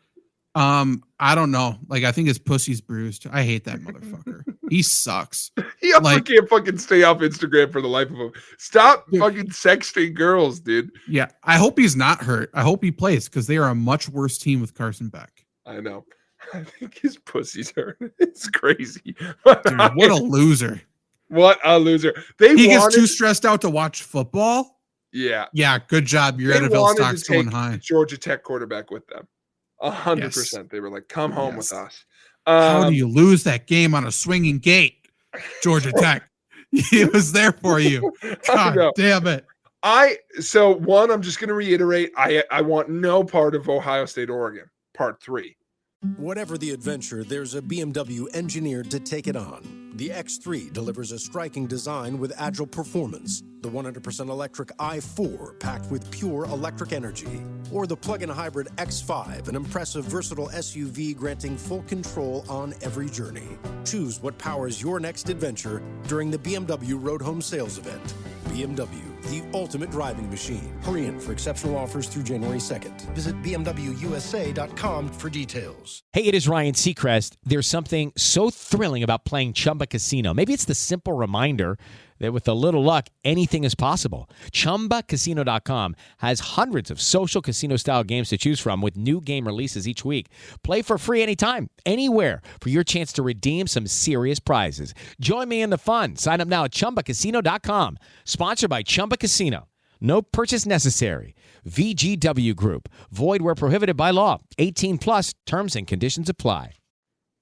I don't know. Like, I think his pussy's bruised. I hate that motherfucker. He sucks. He also Like- can't fucking stay off Instagram for the life of him. Stop Dude. fucking sexting girls, dude. Yeah, I hope he's not hurt. I hope he plays because they are a much worse team with Carson Beck. I know. I think his pussy's hurt. It's crazy. Dude, what a loser. What a loser. He gets too stressed out to watch football. Yeah. Yeah, good job. Your They NFL wanted stock's to going take high. Georgia Tech quarterback with them. 100%. Yes. They were like, come home Yes. with us. How do you lose that game on a swinging gate? Georgia Tech. He was there for you. God know. damn it. I'm just going to reiterate, I want no part of Ohio State, Oregon, part 3. Whatever the adventure, there's a BMW engineered to take it on. The X3 delivers a striking design with agile performance. The 100% electric i4 packed with pure electric energy. Or the plug-in hybrid X5, an impressive, versatile SUV granting full control on every journey. Choose what powers your next adventure during the BMW Road Home Sales Event. BMW, the ultimate driving machine. Hurry in for exceptional offers through January 2nd. Visit bmwusa.com for details. Hey, it is Ryan Seacrest. There's something so thrilling about playing Chumba Casino. Maybe it's the simple reminder that with a little luck, anything is possible. ChumbaCasino.com has hundreds of social casino-style games to choose from with new game releases each week. Play for free anytime, anywhere for your chance to redeem some serious prizes. Join me in the fun. Sign up now at ChumbaCasino.com. Sponsored by Chumba Casino. No purchase necessary. VGW Group. Void where prohibited by law. 18 plus. Terms and conditions apply.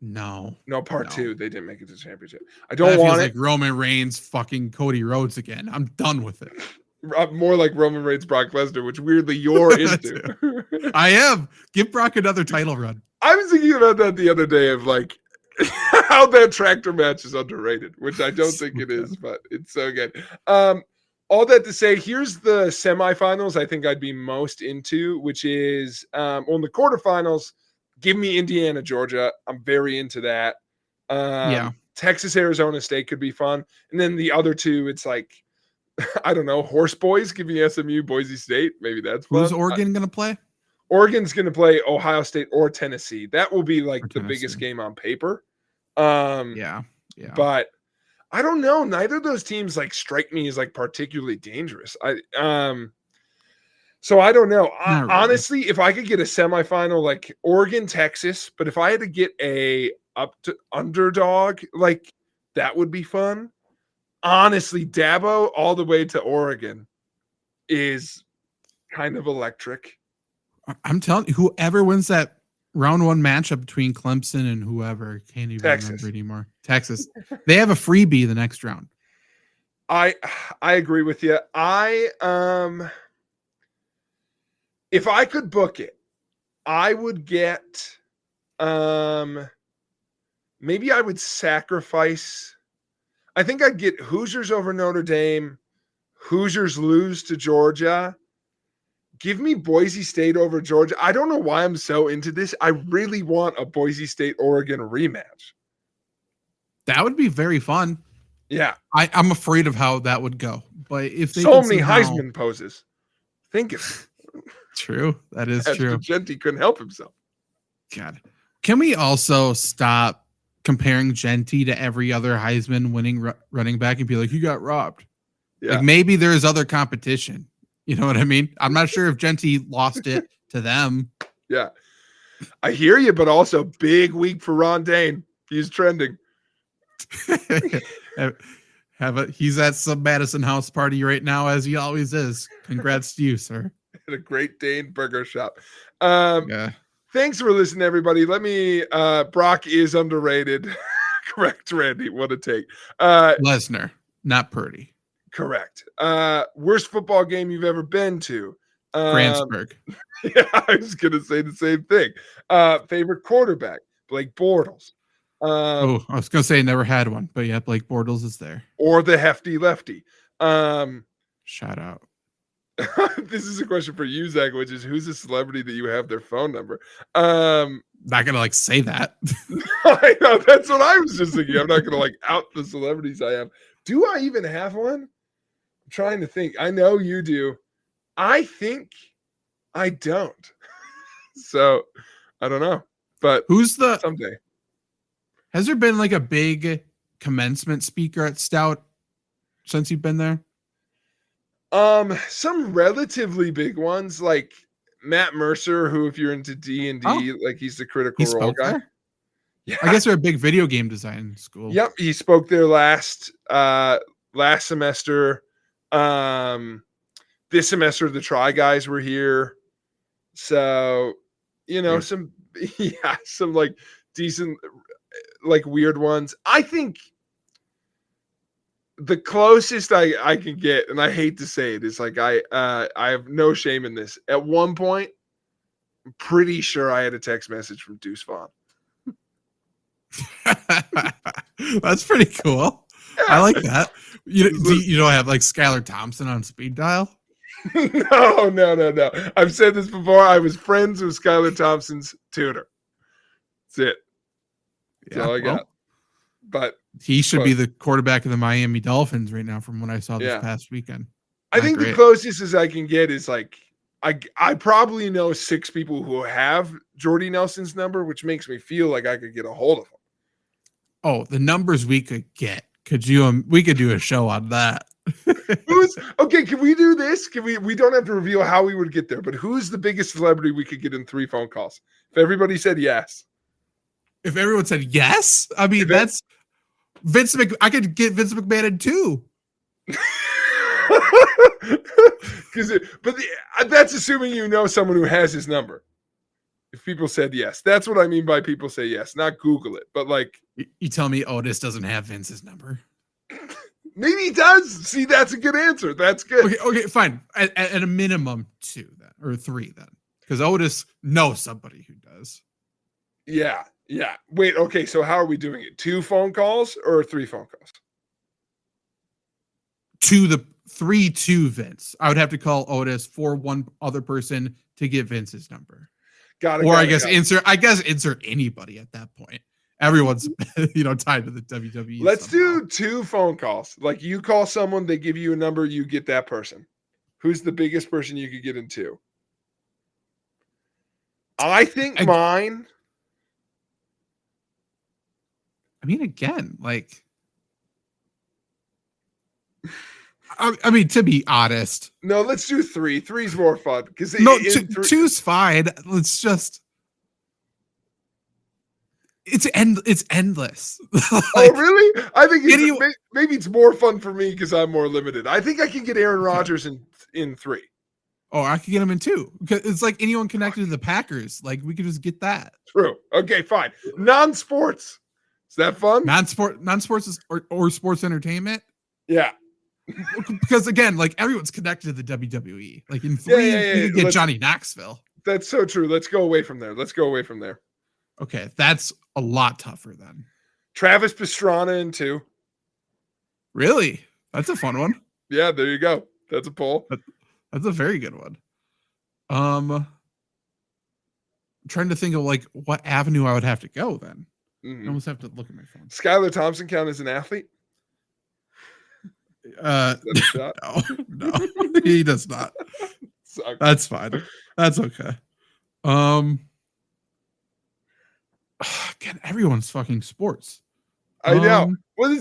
No. Part No. 2. They didn't make it to the championship. I That don't feels want like it. Roman Reigns fucking Cody Rhodes again. I'm done with it. More like Roman Reigns, Brock Lesnar, which weirdly you're That into. I am. Give Brock another title run. I was thinking about that the other day of like how that tractor match is underrated, which I don't think it is, but it's so good. All that to say, here's the semifinals I think I'd be most into, which is on the quarterfinals, give me Indiana, Georgia. I'm very into that. Yeah. Texas, Arizona State could be fun. And then the other two, it's like, I don't know, Horse Boys, give me SMU, Boise State. Maybe that's fun. Who's Oregon going to play? Oregon's going to play Ohio State or Tennessee. That will be like Or the biggest Tennessee. game on paper. Yeah. But I don't know. Neither of those teams like strike me as like particularly dangerous. So I don't know. Not really. Honestly, if I could get a semifinal like Oregon, Texas, but if I had to get a up to underdog, like that would be fun. Honestly, Dabo all the way to Oregon is kind of electric. I'm telling you, whoever wins that round 1 matchup between Clemson and whoever, can't even Texas. remember anymore. Texas. They have a freebie the next round. I agree with you. If I could book it, I would get maybe I would sacrifice. I think I'd get Hoosiers over Notre Dame. Hoosiers lose to Georgia. Give me Boise State over Georgia. I don't know why I'm so into this. I really want a Boise State Oregon rematch. That would be very fun. Yeah. I'm afraid of how that would go. But if they So could many somehow- Heisman poses. Think of it. True. That is Pastor true. Genti couldn't help himself. God. Can we also stop comparing Genti to every other Heisman winning running back and be like, he got robbed? Yeah. Like maybe there's other competition. You know what I mean? I'm not sure if Genti lost it to them. Yeah. I hear you, but also big week for Ron Dane. He's trending. He's at some Madison House party right now, as he always is. Congrats to you, sir. At a Great Dane burger shop. Yeah. Thanks for listening, everybody. Let me Brock is underrated. Correct, Randy. What a take. Lesnar, not Purdy. Correct. Worst football game you've ever been to. Francisburg. Yeah, I was gonna say the same thing. Favorite quarterback, Blake Bortles. I was gonna say never had one, but yeah, Blake Bortles is there. Or the hefty lefty. Shout out. This is a question for you, Zach, which is who's a celebrity that you have their phone number? Not gonna like say that. I know, that's what I was just thinking. I'm not gonna like out the celebrities I have. Do I even have one? I'm trying to think. I know you do. I think I don't. So I don't know, but Who's the? someday. Has there been like a big commencement speaker at Stout since you've been there? Some relatively big ones like Matt Mercer, who, if you're into D&D, like he's the Critical He Role spoke guy. there? Yeah. I guess they're a big video game design school. Yep, he spoke there last semester. This semester the Try guys were here. So, some some like decent, like weird ones. I think the closest I can get, and I hate to say it, is like I have no shame in this. At one point, I'm pretty sure I had a text message from Deuce Vaughn. That's pretty cool. Yeah. I like that. You don't have like Skylar Thompson on speed dial? No. I've said this before. I was friends with Skylar Thompson's tutor. That's it. That's all I got. But he should be the quarterback of the Miami Dolphins right now, from what I saw this past weekend. I think the closest as I can get is like I probably know 6 people who have Jordy Nelson's number, which makes me feel like I could get a hold of him. Oh, the numbers we could get. We could do a show on that. Okay, can we do this? We don't have to reveal how we would get there, but who's the biggest celebrity we could get in 3 phone calls? If everybody said yes. If everyone said yes, I mean, that's Vince I could get Vince McMahon in 2. That's assuming you know someone who has his number. If people said yes, that's what I mean by people say yes, not Google it. But like, you tell me Otis doesn't have Vince's number. Maybe he does. See, that's a good answer. That's good. Okay, fine. At a minimum 2 then, or 3 then, because Otis knows somebody who does. Yeah. Wait. Okay. So how are we doing it? 2 phone calls or 3 phone calls? 3 to Vince. I would have to call Otis for one other person to get Vince's number. Got it. Or I guess insert anybody at that point. Everyone's tied to the WWE. Let's do 2 phone calls. Like you call someone, they give you a number, you get that person. Who's the biggest person you could get in 2? I think mine. I mean, again, like, I mean, to be honest. No, let's do 3. 3's more fun because 2's fine. Let's just. It's endless. Oh, really? I think maybe it's more fun for me because I'm more limited. I think I can get Aaron Rodgers in 3. Oh, I could get him in 2. Because it's like anyone connected to the Packers. Like, we could just get that. True. Okay, fine. Non-sports. Is that fun? Non-sports is, or sports entertainment? Yeah. Because again, like everyone's connected to the WWE. Like in 3, you could get Johnny Knoxville. That's so true. Let's go away from there. Okay, that's a lot tougher then. Travis Pastrana in 2. Really? That's a fun one. Yeah, there you go. That's a poll. That's a very good one. I'm trying to think of like what avenue I would have to go then. I almost have to look at my phone. Skylar Thompson count as an athlete? No, he does not. That's fine. That's okay. Again, everyone's fucking sports. I know. Well,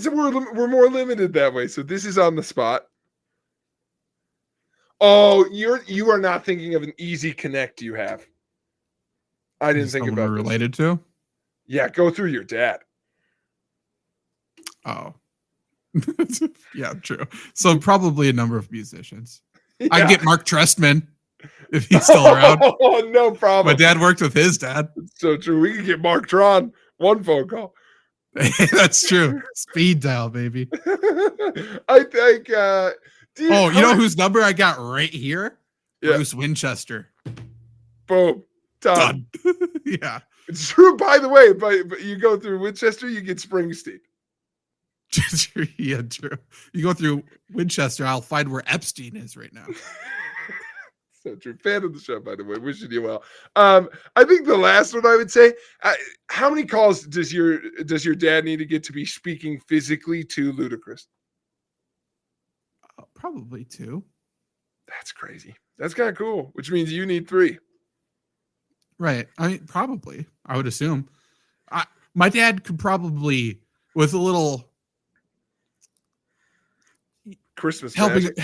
we're more limited that way. So this is on the spot. Oh, you are not thinking of an easy connect you have. I didn't think about this. Related to? Yeah, go through your dad. Oh. Yeah, true. So probably a number of musicians. Yeah. I get Mark Trestman if he's still around. Oh, no problem. My dad worked with his dad. So true. We can get Mark Tron 1 phone call. That's true. Speed dial, baby. I think. You know whose number I got right here? Yeah. Bruce Winchester. Boom. Done. Yeah. It's true, by the way, but you go through Winchester, you get Springsteen. Yeah, true. You go through Winchester, I'll find where Epstein is right now. So true. Fan of the show, by the way. Wishing you well. I think the last one I would say, how many calls does your dad need to get to be speaking physically to Ludacris? Probably 2. That's crazy. That's kind of cool, which means you need 3. Right. I mean, probably. I would assume. My dad could probably, with a little Christmas helping magic.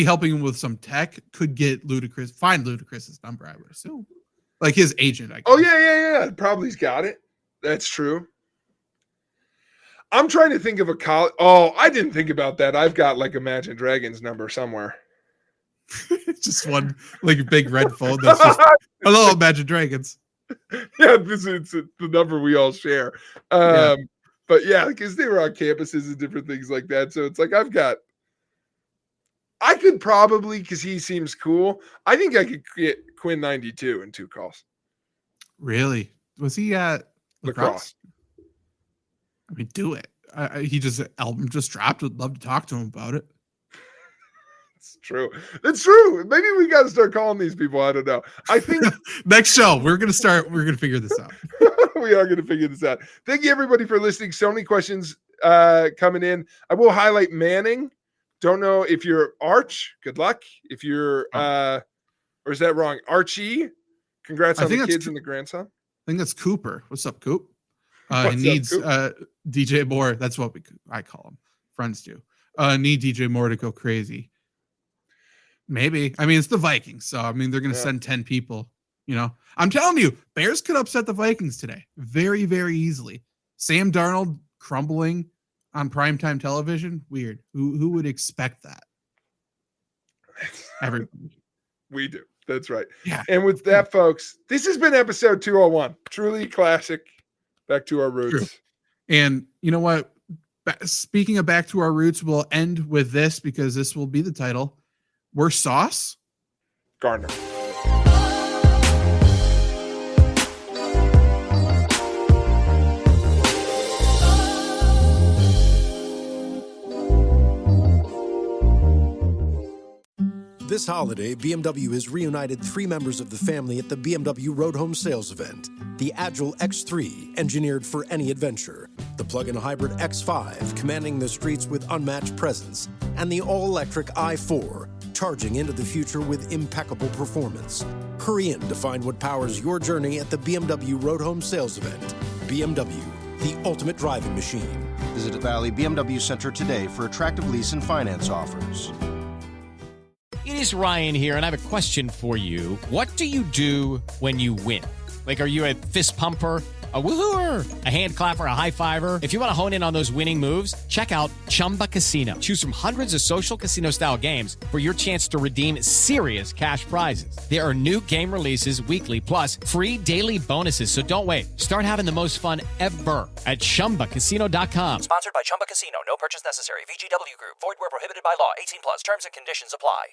helping him with some tech, could find Ludacris's number, I would assume. Like his agent, I guess. Oh, yeah. Probably he's got it. That's true. I'm trying to think of a college. Oh, I didn't think about that. I've got like Imagine Dragons number somewhere. Just one like big red phone that's just hello, Imagine Dragons. Yeah, it's the number we all share. But yeah, because they were on campuses and different things like that. So it's like I could probably, because he seems cool, I think I could get Quinn 92 in 2 calls. Really? Was he at lacrosse? I mean, do it. Album just dropped. Would love to talk to him about it. It's true. It's true. Maybe we got to start calling these people. I don't know. I think next show we're gonna figure this out. We are gonna figure this out. Thank you everybody for listening. So many questions coming in. I will highlight Manning. Don't know if you're Arch. Good luck. If you're or is that wrong? Archie. Congrats on the kids and the grandson. I think that's Cooper. What's up, Coop? He needs DJ Moore. That's what I call him. Friends do. Need DJ Moore to go crazy. Maybe. I mean, it's the Vikings, so I mean they're going to send 10 people. You know, I'm telling you, Bears could upset the Vikings today, very, very easily. Sam Darnold crumbling on primetime television. Weird. Who would expect that? Everybody. We do. That's right. Yeah. And with that, folks, this has been episode 201. Truly classic. Back to our roots. True. And you know what? Speaking of back to our roots, we'll end with this because this will be the title. We're Sauce? Gardner. This holiday, BMW has reunited 3 members of the family at the BMW Road Home Sales event. The Agile X3, engineered for any adventure. The plug-in hybrid X5, commanding the streets with unmatched presence. And the all-electric i4, charging into the future with impeccable performance. Hurry in to find what powers your journey at the BMW Road Home Sales event. BMW, the ultimate driving machine. Visit Valley BMW Center today for attractive lease and finance offers. It is Ryan here, and I have a question for you. What do you do when you win? Like, are you a fist pumper, a woohooer, a hand clapper, a high fiver? If you want to hone in on those winning moves, check out Chumba Casino. Choose from hundreds of social casino-style games for your chance to redeem serious cash prizes. There are new game releases weekly, plus free daily bonuses. So don't wait. Start having the most fun ever at ChumbaCasino.com. Sponsored by Chumba Casino. No purchase necessary. VGW Group. Void where prohibited by law. 18+. Terms and conditions apply.